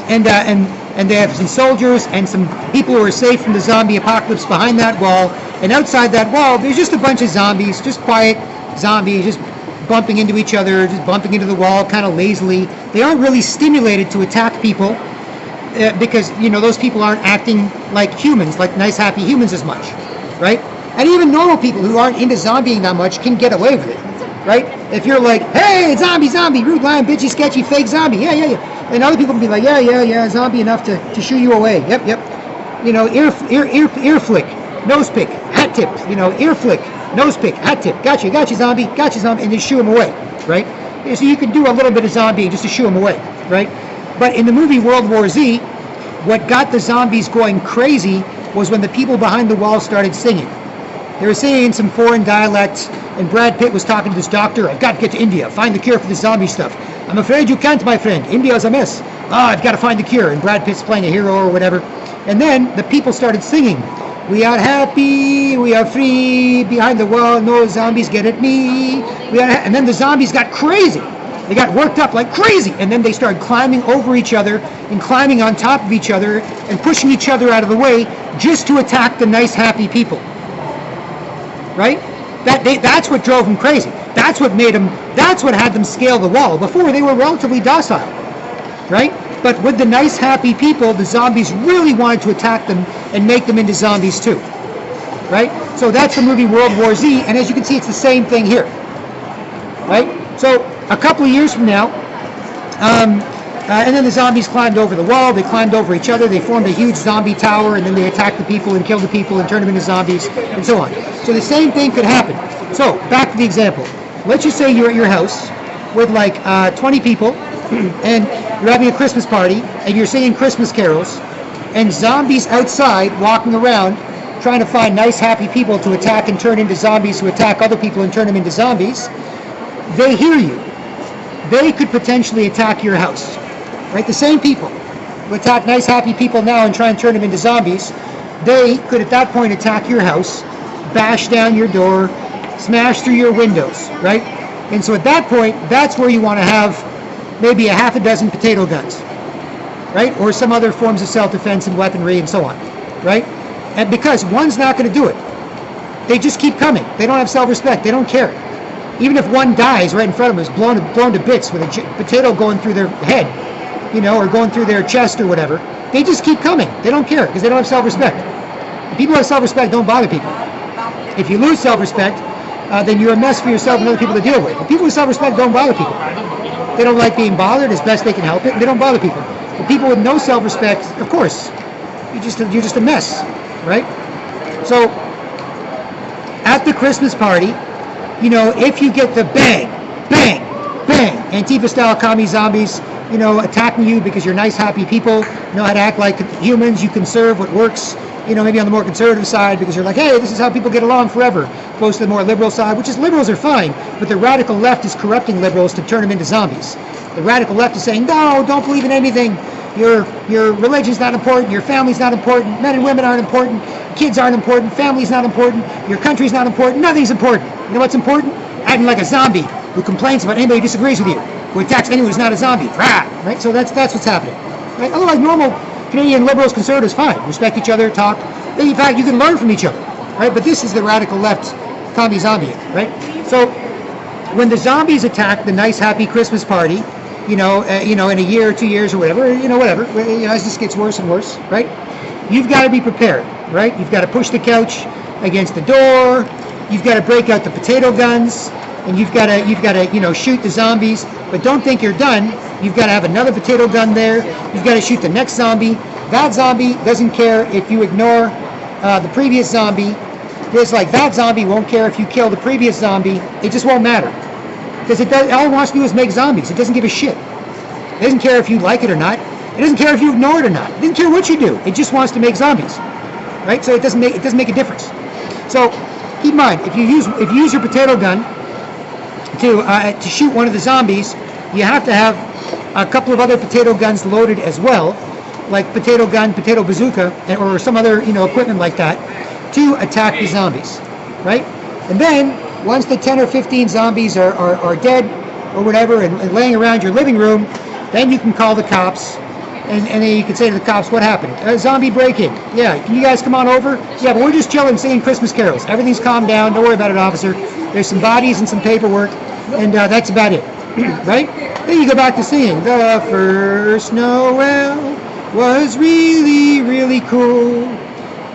and they have some soldiers and some people who are safe from the zombie apocalypse behind that wall. And outside that wall, there's just a bunch of zombies, just quiet zombies, just bumping into each other, just bumping into the wall kind of lazily. They aren't really stimulated to attack people because, you know, those people aren't acting like humans, like nice, happy humans as much, right? And even normal people who aren't into zombieing that much can get away with it, right? If you're like, hey, zombie, rude, lion, bitchy, sketchy, fake zombie, yeah. And other people can be like, yeah, zombie enough to shoo you away. Yep. You know, ear flick, nose pick, hat tip, you know, ear flick, nose pick, hat tip, gotcha, zombie, and then shoo him away, right? So you can do a little bit of zombie just to shoo him away, right? But in the movie World War Z, what got the zombies going crazy was when the people behind the wall started singing. They were singing in some foreign dialect, and Brad Pitt was talking to this doctor, I've got to get to India, find the cure for this zombie stuff. I'm afraid you can't, my friend, India's a mess. I've got to find the cure, and Brad Pitt's playing a hero or whatever. And then the people started singing, we are happy, we are free, behind the wall, no zombies get at me. And then the zombies got crazy. They got worked up like crazy, and then they started climbing over each other and climbing on top of each other and pushing each other out of the way just to attack the nice, happy people. Right? That's what drove them crazy. That's what had them scale the wall. Before, they were relatively docile. Right? But with the nice, happy people, the zombies really wanted to attack them and make them into zombies too. Right? So that's the movie World War Z, and as you can see, it's the same thing here. Right? So a couple of years from now, and then the zombies climbed over the wall, they climbed over each other, they formed a huge zombie tower, and then they attacked the people and killed the people and turned them into zombies, and so on. So the same thing could happen. So, back to the example. Let's just say you're at your house with like 20 people, and you're having a Christmas party, and you're singing Christmas carols, and zombies outside walking around trying to find nice, happy people to attack and turn into zombies who attack other people and turn them into zombies. They hear you. They could potentially attack your house. Right? The same people who attack nice, happy people now and try and turn them into zombies, they could at that point attack your house, bash down your door, smash through your windows, right? And so at that point, that's where you want to have maybe a half a dozen potato guns, right? Or some other forms of self-defense and weaponry and so on, right? And because one's not going to do it. They just keep coming. They don't have self-respect. They don't care. Even if one dies right in front of them, is blown to bits with a potato going through their head, you know, or going through their chest or whatever, they just keep coming. They don't care because they don't have self-respect. People who have self-respect don't bother people. If you lose self-respect, then you're a mess for yourself and other people to deal with. And people with self-respect don't bother people. They don't like being bothered as best they can help it. They don't bother people. But people with no self-respect, of course, you're just a mess, right? So at the Christmas party, if you get the bang, bang, bang, Antifa-style commie zombies, attacking you because you're nice, happy people, know how to act like humans, you conserve what works, maybe on the more conservative side because you're like, hey, this is how people get along forever, opposed to the more liberal side, which is liberals are fine, but the radical left is corrupting liberals to turn them into zombies. The radical left is saying, no, don't believe in anything. Your religion's not important, your family's not important, men and women aren't important, kids aren't important, family's not important, your country's not important, nothing's important. You know what's important? Acting like a zombie who complains about anybody who disagrees with you, who attacks anyone who's not a zombie. Right? So that's what's happening. Right? Otherwise, normal Canadian liberals, conservatives, fine. Respect each other, talk. In fact, you can learn from each other. Right? But this is the radical left commie zombie. Right? So when the zombies attack the nice, happy Christmas party, in a year or 2 years or whatever, as this gets worse and worse, right? You've got to be prepared, right? You've got to push the couch against the door. You've got to break out the potato guns, and you've got to shoot the zombies. But don't think you're done. You've got to have another potato gun there. You've got to shoot the next zombie. That zombie doesn't care if you ignore the previous zombie. Just like that zombie won't care if you kill the previous zombie. It just won't matter. Because all it wants to do is make zombies. It doesn't give a shit. It doesn't care if you like it or not. It doesn't care if you ignore it or not. It doesn't care what you do. It just wants to make zombies, right? So it doesn't make a difference. So keep in mind, if you use your potato gun to shoot one of the zombies, you have to have a couple of other potato guns loaded as well, like potato gun, potato bazooka, or some other equipment like that, to attack the zombies, right? And then once the 10 or 15 zombies are dead or whatever and laying around your living room, then you can call the cops and then you can say to the cops, what happened? A zombie break-in. Yeah, can you guys come on over? Yeah, but we're just chilling, singing Christmas carols. Everything's calmed down. Don't worry about it, officer. There's some bodies and some paperwork, and that's about it, right? Then you go back to singing. The first Noel was really, really cool.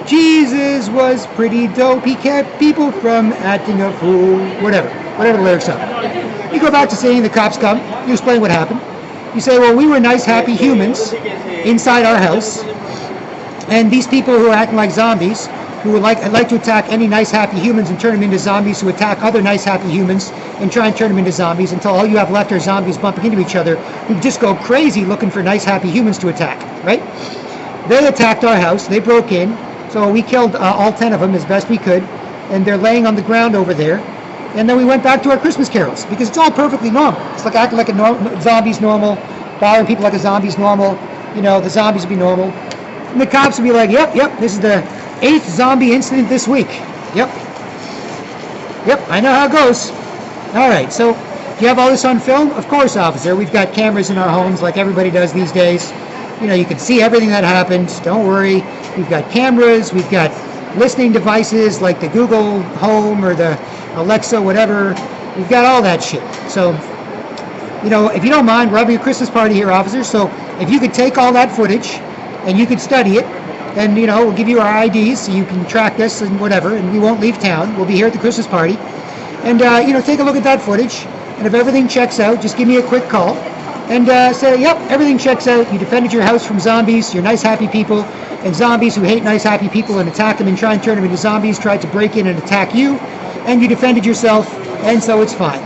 Jesus was pretty dope. He kept people from acting a fool. Whatever the lyrics are. You go back to singing, the cops come, you explain what happened. You say, well, we were nice, happy humans inside our house, and these people who are acting like zombies, who would like to attack any nice, happy humans and turn them into zombies, who attack other nice, happy humans and try and turn them into zombies until all you have left are zombies bumping into each other who just go crazy looking for nice, happy humans to attack, right? They attacked our house. They broke in. So we killed all 10 of them as best we could, and they're laying on the ground over there. And then we went back to our Christmas carols because it's all perfectly normal. It's like acting like a zombie's normal, bothering people like a zombie's normal. The zombies would be normal. And the cops would be like, yep, this is the 8th zombie incident this week. Yep, I know how it goes. All right, so do you have all this on film? Of course, officer. We've got cameras in our homes like everybody does these days. You can see everything that happened. Don't worry. We've got cameras. We've got listening devices like the Google Home or the Alexa, whatever. We've got all that shit. So, if you don't mind, we're having a Christmas party here, officer. So if you could take all that footage and you could study it, then, we'll give you our IDs so you can track us and whatever, and we won't leave town. We'll be here at the Christmas party. And, take a look at that footage. And if everything checks out, just give me a quick call. And say, yep, everything checks out. You defended your house from zombies. You're nice, happy people. And zombies who hate nice, happy people and attack them and try and turn them into zombies tried to break in and attack you. And you defended yourself. And so it's fine.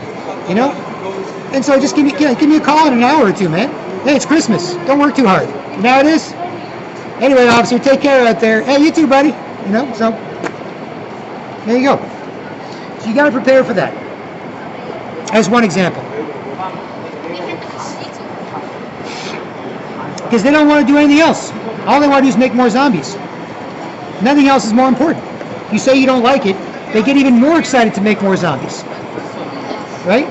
And so just give me a call in an hour or two, man. Hey, it's Christmas. Don't work too hard. You know how it is? Anyway, officer, take care out there. Hey, you too, buddy. So there you go. So you got to prepare for that. As one example. Because they don't want to do anything else. All they want to do is make more zombies. Nothing else is more important. You say you don't like it, they get even more excited to make more zombies. Right?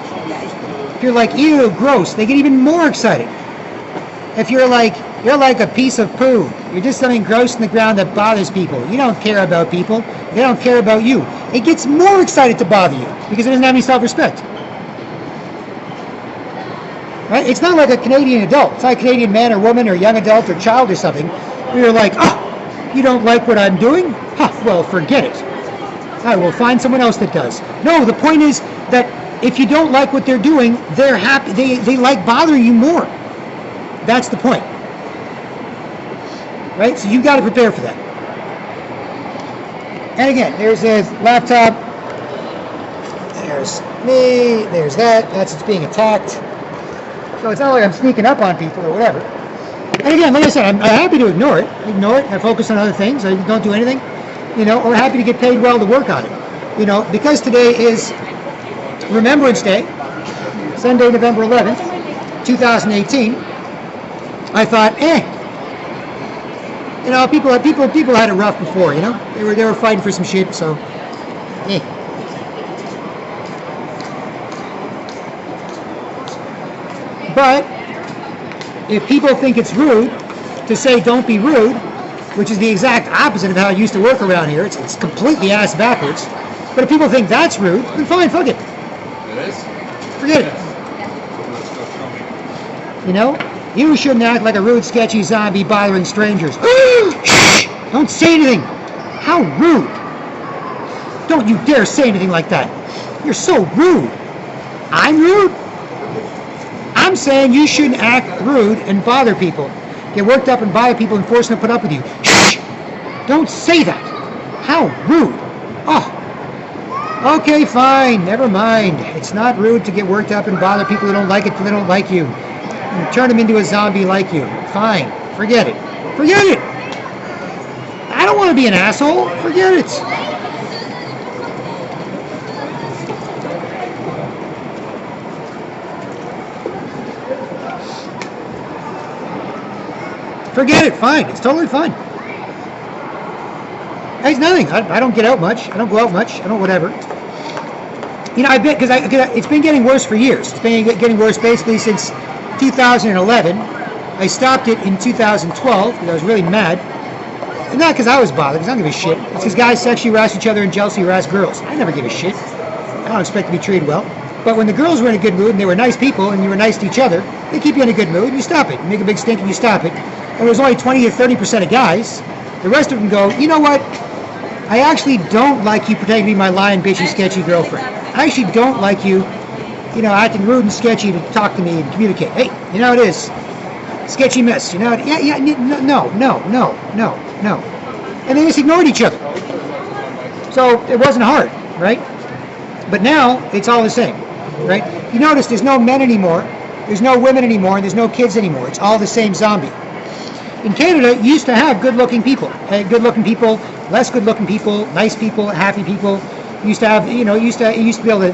If you're like, ew, gross, they get even more excited. If you're like a piece of poo, you're just something gross in the ground that bothers people. You don't care about people. They don't care about you. It gets more excited to bother you because it doesn't have any self-respect. Right? It's not like a Canadian adult. It's not a Canadian man or woman or young adult or child or something where you're like, oh, you don't like what I'm doing? Huh, well, forget it. All right, well, find someone else that does. No, the point is that if you don't like what they're doing, they're happy. They like bothering you more. That's the point. Right? So you got to prepare for that. And again, there's a laptop. There's me. There's that. That's it's being attacked. So it's not like I'm sneaking up on people or whatever. And again, like I said, I'm happy to ignore it. I focus on other things. I don't do anything. Or happy to get paid well to work on it. Because today is Remembrance Day, Sunday, November 11th, 2018. I thought, people had it rough before. They were fighting for some shit. So, But if people think it's rude to say don't be rude, which is the exact opposite of how it used to work around here, it's completely ass backwards. But if people think that's rude, then fine, fuck it. It is? Forget it. You shouldn't act like a rude, sketchy zombie bothering strangers. Shh! Don't say anything. How rude. Don't you dare say anything like that. You're so rude. I'm rude? I'm saying you shouldn't act rude and bother people. Get worked up and bother people and force them to put up with you. Shh! Don't say that. How rude. Oh. Okay, fine. Never mind. It's not rude to get worked up and bother people who don't like it because they don't like you. And turn them into a zombie like you. Fine. Forget it. Forget it. I don't want to be an asshole. Forget it. Forget it. Fine. It's totally fine. It's nothing. I don't get out much. I don't go out much. I don't whatever. I bet because it's been getting worse for years. It's been getting worse basically since 2011. I stopped it in 2012 because I was really mad. And not because I was bothered, because I don't give a shit. It's because guys sexually harass each other and jealously harass girls. I never give a shit. I don't expect to be treated well. But when the girls were in a good mood and they were nice people and you were nice to each other, they keep you in a good mood and you stop it. You make a big stink and you stop it. And there's only 20 or 30% of guys. The rest of them go, you know what? I actually don't like you pretending to be my lying, bitchy, sketchy girlfriend. I actually don't like you, acting rude and sketchy to talk to me and communicate. Hey, you know how it is. Sketchy mess, no. And they just ignored each other. So it wasn't hard, right? But now it's all the same, right? You notice there's no men anymore, there's no women anymore, and there's no kids anymore. It's all the same zombie. In Canada, you used to have good-looking people, less good-looking people, nice people, happy people. You used to have, you used to be able to,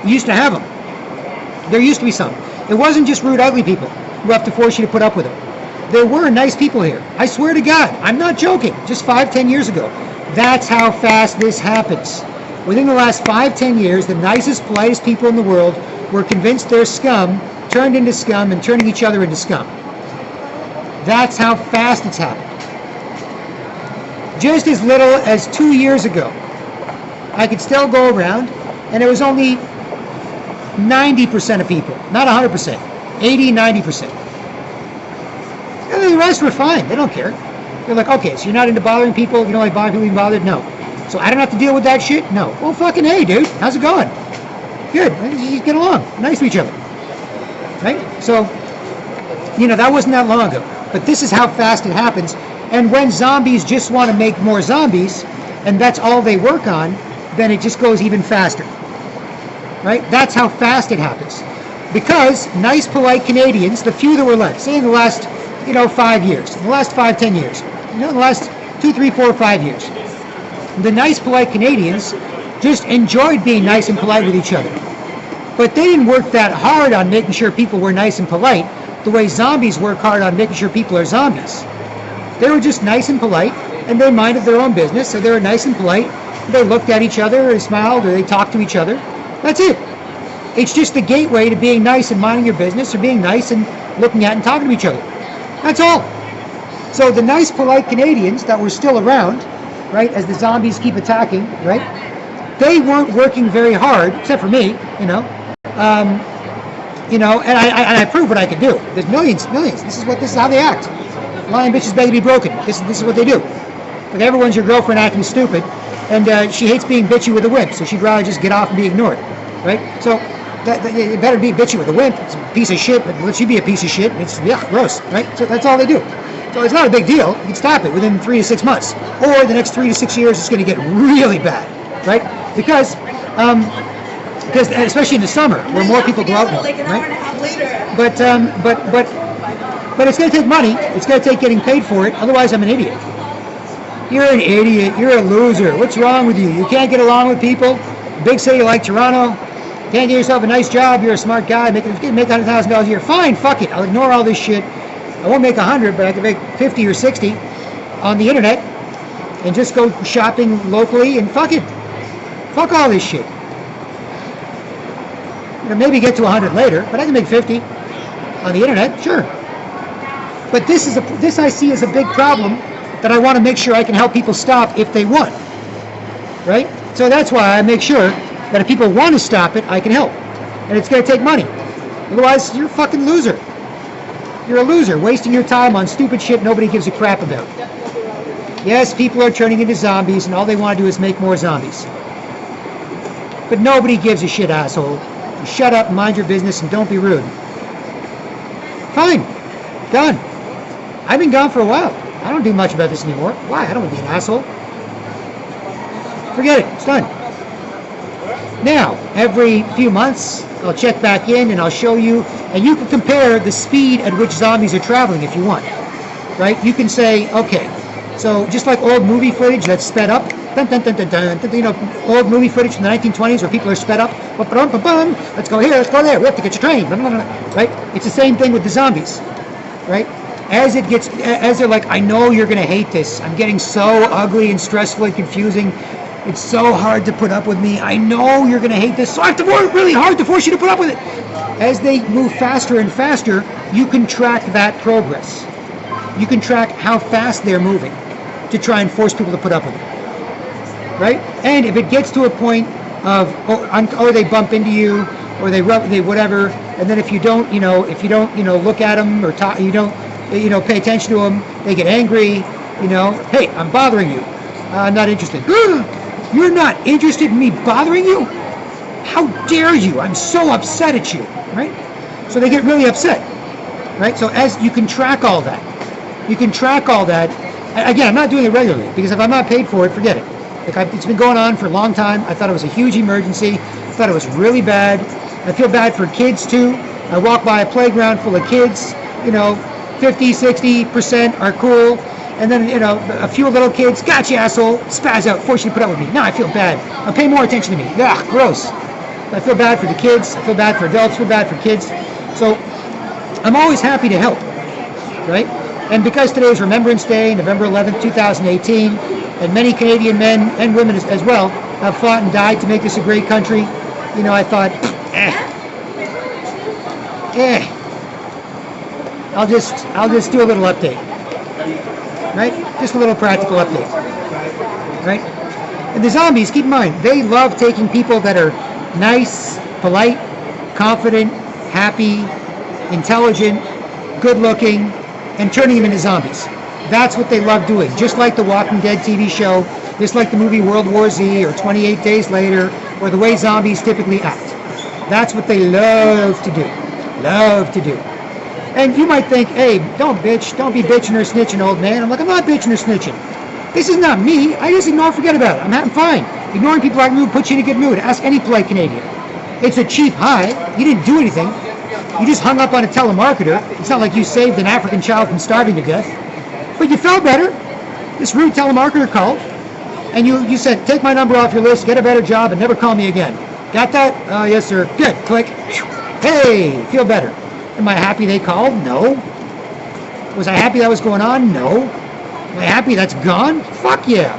you used to have them. There used to be some. It wasn't just rude, ugly people who have to force you to put up with them. There were nice people here. I swear to God, I'm not joking. Just 5-10 years ago. That's how fast this happens. Within the last 5-10 years, the nicest, politest people in the world were convinced they're scum, turned into scum, and turning each other into scum. That's how fast it's happened. Just as little as 2 years ago, I could still go around, and it was only 90% of people, not 100%, 80, 90%. And the rest were fine. They don't care. They're like, okay, so you're not into bothering people? You don't like bothering people being bothered? No. So I don't have to deal with that shit? No. Well, fucking hey, dude. How's it going? Good. You get along. Nice to each other. Right? So, that wasn't that long ago. But this is how fast it happens. And when zombies just want to make more zombies, and that's all they work on, then it just goes even faster. Right? That's how fast it happens. Because nice, polite Canadians, the few that were left, say in the last, 5 years, in the last 5-10 years, in the last 2, 3, 4, 5 years, the nice, polite Canadians just enjoyed being nice and polite with each other. But they didn't work that hard on making sure people were nice and polite the way zombies work hard on making sure people are zombies. They were just nice and polite, and they minded their own business, so they were nice and polite. They looked at each other, or they smiled, or they talked to each other. That's it. It's just the gateway to being nice and minding your business, or being nice and looking at and talking to each other. That's all. So the nice, polite Canadians that were still around, right, as the zombies keep attacking, right, they weren't working very hard, except for me, and I proved what I could do. There's millions. This is how they act. Lying bitches beg to be broken. This is what they do. Like everyone's your girlfriend acting stupid, and she hates being bitchy with a wimp, so she'd rather just get off and be ignored, right? So it better be bitchy with a wimp. It's a piece of shit, but let you be a piece of shit. It's gross, right? So that's all they do. So it's not a big deal. You can stop it within 3 to 6 months, or the next 3 to 6 years, it's going to get really bad, right? Because especially in the summer, where more people go out, like an hour and a half later. But it's going to take money. It's going to take getting paid for it. Otherwise, I'm an idiot. You're an idiot. You're a loser. What's wrong with you? You can't get along with people. Big city like Toronto. Can't get yourself a nice job. You're a smart guy. Make $100,000 a year. Fine. Fuck it. I'll ignore all this shit. I won't make 100, but I can make 50 or 60 on the internet and just go shopping locally and fuck it. Fuck all this shit. Maybe get to 100 later, but I can make 50 on the internet, sure. But this I see as a big problem that I want to make sure I can help people stop if they want, right? So that's why I make sure that if people want to stop it, I can help. And it's going to take money. Otherwise, you're a fucking loser. You're a loser, wasting your time on stupid shit nobody gives a crap about. Yes, people are turning into zombies, and all they want to do is make more zombies. But nobody gives a shit, asshole. Shut up, mind your business, and don't be rude. Fine. Done. I've been gone for a while. I don't do much about this anymore. Why? I don't want to be an asshole. Forget it. It's done. Now, every few months, I'll check back in and I'll show you, and you can compare the speed at which zombies are traveling if you want. Right? You can say, okay, so just like old movie footage that's sped up, dun, dun, dun, dun, dun, dun, you know, old movie footage from the 1920s where people are sped up, let's go here, let's go there, we have to catch a train, right? It's the same thing with the zombies, right? As they're like, I know you're going to hate this. I'm getting so ugly and stressful and confusing. It's so hard to put up with me. I know you're going to hate this, so I have to work really hard to force you to put up with it. As they move faster and faster, you can track that progress. You can track how fast they're moving to try and force people to put up with it. Right? And if it gets to a point of, or they bump into you, or they whatever, and then if you don't look at them or talk, you don't pay attention to them, they get angry. Hey, I'm bothering you. I'm not interested. You're not interested in me bothering you? How dare you? I'm so upset at you. Right? So they get really upset. Right? So as you can track all that. You can track all that. Again, I'm not doing it regularly because if I'm not paid for it, forget it. It's been going on for a long time. I thought it was a huge emergency. I thought it was really bad. I feel bad for kids too. I walk by a playground full of kids, 50, 60% are cool. And then, a few little kids, gotcha, asshole, spaz out, force you to put up with me. Now I feel bad. Now pay more attention to me. Ugh, gross. I feel bad for the kids. I feel bad for adults. I feel bad for kids. So I'm always happy to help, right? And because today is Remembrance Day, November 11th, 2018, and many Canadian men and women as well have fought and died to make this a great country, I thought, I'll just do a little update, right? Just a little practical update, right? And the zombies, keep in mind, they love taking people that are nice, polite, confident, happy, intelligent, good-looking, and turning them into zombies. That's what they love doing. Just like the Walking Dead TV show, just like the movie World War Z or 28 Days Later, or the way zombies typically act. That's what they love to do. Love to do. And you might think, hey, don't be bitching or snitching, old man. I'm like, I'm not bitching or snitching. This is not me. I just ignore, forget about it. I'm having fine. Ignoring people like me will put you in a good mood. Ask any polite Canadian. It's a cheap high. You didn't do anything. You just hung up on a telemarketer. It's not like you saved an African child from starving to death. But you felt better. This rude telemarketer called, and you said, take my number off your list, get a better job, and never call me again. Got that? Yes, sir. Good. Click. Hey, feel better. Am I happy they called? No. Was I happy that was going on? No. Am I happy that's gone? Fuck yeah.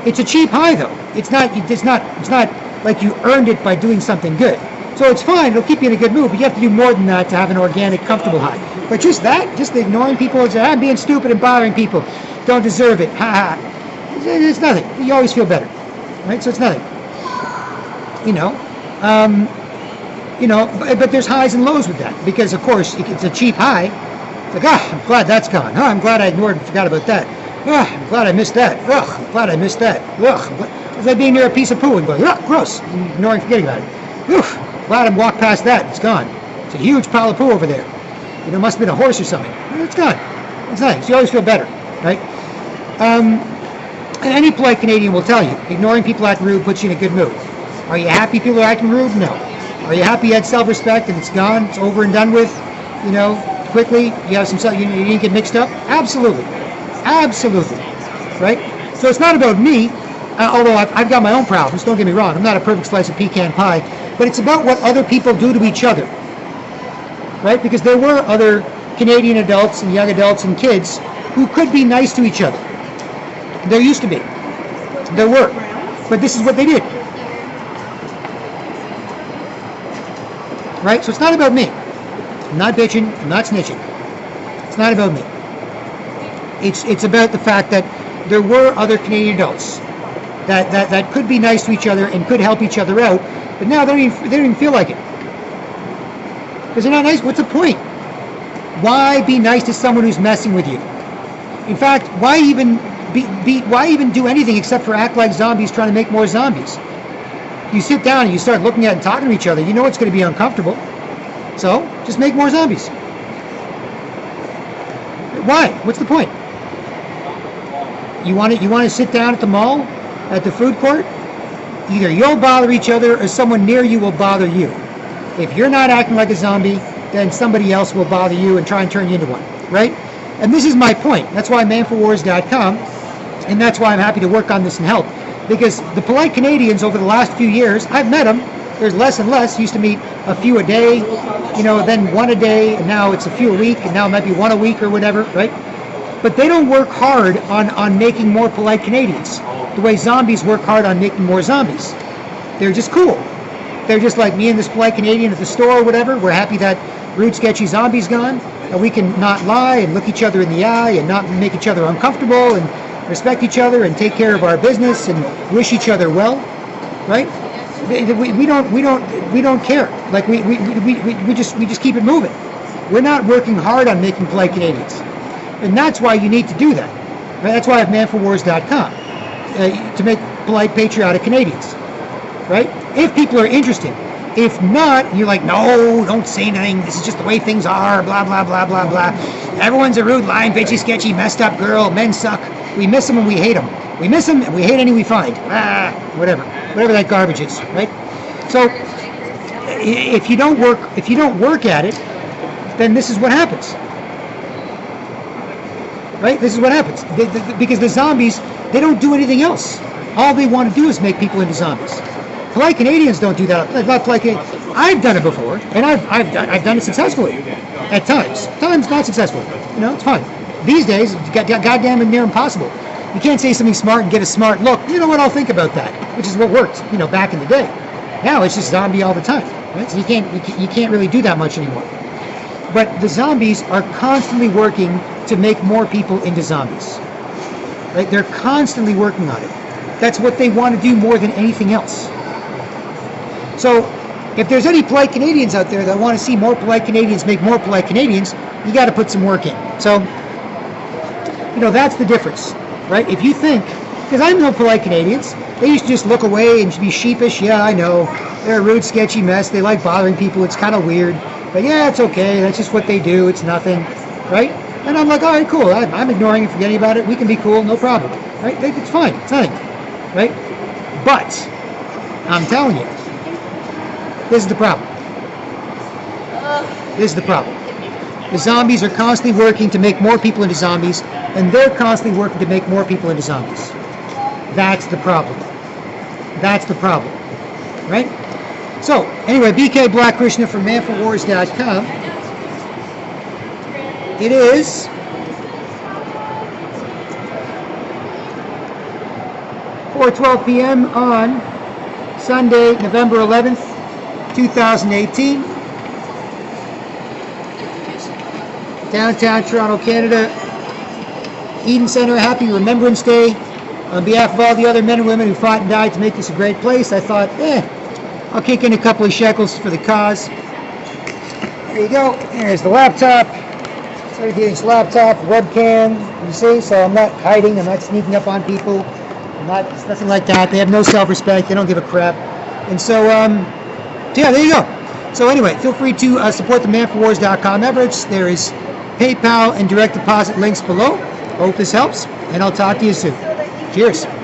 It's a cheap high, though. It's not like you earned it by doing something good. So it's fine, it'll keep you in a good mood, but you have to do more than that to have an organic, comfortable high. But just ignoring people, I'm being stupid and bothering people, don't deserve it, ha ha. It's nothing. You always feel better, right? So it's nothing. But there's highs and lows with that, because of course it's a cheap high. It's like, I'm glad that's gone. I'm glad I ignored and forgot about that. Ugh, I'm glad I missed that. Ugh, I'm glad I missed that. Ugh, it's like being near a piece of poo and going, ugh, gross, and ignoring, forgetting about it. Oof, glad I walked past that. It's gone. It's a huge pile of poo over there. You know, it must have been a horse or something. It's gone. It's nice. You always feel better, right? And any polite Canadian will tell you, ignoring people acting rude puts you in a good mood. Are you happy people are acting rude? No. Are you happy you had self-respect and it's gone, it's over and done with, you know, quickly? You have some, you didn't get mixed up? Absolutely. Absolutely. Right? So it's not about me, although I've got my own problems, don't get me wrong. I'm not a perfect slice of pecan pie, but it's about what other people do to each other. Right? Because there were other Canadian adults and young adults and kids who could be nice to each other. There used to be. There were. But this is what they did. Right? So it's not about me. I'm not bitching. I'm not snitching. It's not about me. It's about the fact that there were other Canadian adults that could be nice to each other and could help each other out, but now they don't even feel like it. Because they're not nice. What's the point? Why be nice to someone who's messing with you? In fact, why even do anything except for act like zombies trying to make more zombies? You sit down and you start looking at and talking to each other, you know it's going to be uncomfortable. So, just make more zombies. Why? What's the point? You want to sit down at the mall, at the food court? Either you'll bother each other or someone near you will bother you. If you're not acting like a zombie, then somebody else will bother you and try and turn you into one, right? And this is my point. That's why manforwars.com, and that's why I'm happy to work on this and help. Because the polite Canadians over the last few years, I've met them. There's less and less. Used to meet a few a day, you know, then one a day, and now it's a few a week, and now it might be one a week or whatever, right? But they don't work hard on making more polite Canadians, the way zombies work hard on making more zombies. They're just cool. They're just like me and this polite Canadian at the store or whatever. We're happy that rude, sketchy zombie's gone, and we can not lie and look each other in the eye and not make each other uncomfortable and respect each other and take care of our business and wish each other well, right? We don't care. Like we just keep it moving. We're not working hard on making polite Canadians, and that's why you need to do that. Right? That's why I have manforwars.com to make polite, patriotic Canadians. Right? If people are interested. If not, you're like, no, don't say anything. This is just the way things are. Blah blah blah blah blah. Everyone's a rude, lying, bitchy, sketchy, messed up girl. Men suck. We miss them and we hate them. We miss them and we hate any we find. Whatever that garbage is, right? So if you don't work at it, then this is what happens, right? This is what happens because the zombies, they don't do anything else. All they want to do is make people into zombies. Polite Canadians don't do that. Not polite Canadians. I've done it before, and I've done it successfully at times. Times not successfully. You know, it's fine. These days, goddamn near impossible. You can't say something smart and get a smart look. You know what? I'll think about that, which is what worked, you know, back in the day. Now it's just zombie all the time, right? So you can't really do that much anymore. But the zombies are constantly working to make more people into zombies. Right? They're constantly working on it. That's what they want to do more than anything else. So if there's any polite Canadians out there that want to see more polite Canadians make more polite Canadians, you got to put some work in. So, you know, that's the difference. Right? If you think, because I know polite Canadians, they used to just look away and be sheepish. Yeah, I know. They're a rude, sketchy mess. They like bothering people. It's kind of weird. But yeah, it's okay. That's just what they do. It's nothing. Right? And I'm like, all right, cool. I'm ignoring and forgetting about it. We can be cool. No problem. Right? It's fine. It's nothing. Right? But, I'm telling you, this is the problem. This is the problem. The zombies are constantly working to make more people into zombies, and they're constantly working to make more people into zombies. That's the problem. That's the problem. Right? So, anyway, BK Black Krishna from manforwars.com. It is 4:12 p.m. on Sunday, November 11th, 2018. Downtown Toronto, Canada. Eden Centre, happy Remembrance Day. On behalf of all the other men and women who fought and died to make this a great place, I thought, I'll kick in a couple of shekels for the cause. There you go. There's the laptop. Everything's laptop, webcam, you see, so I'm not hiding, I'm not sneaking up on people, it's nothing like that. They have no self-respect, they don't give a crap. And so, yeah, there you go. So anyway, feel free to support the manforwars.com efforts. There is PayPal and direct deposit links below. Hope this helps, and I'll talk to you soon. Cheers.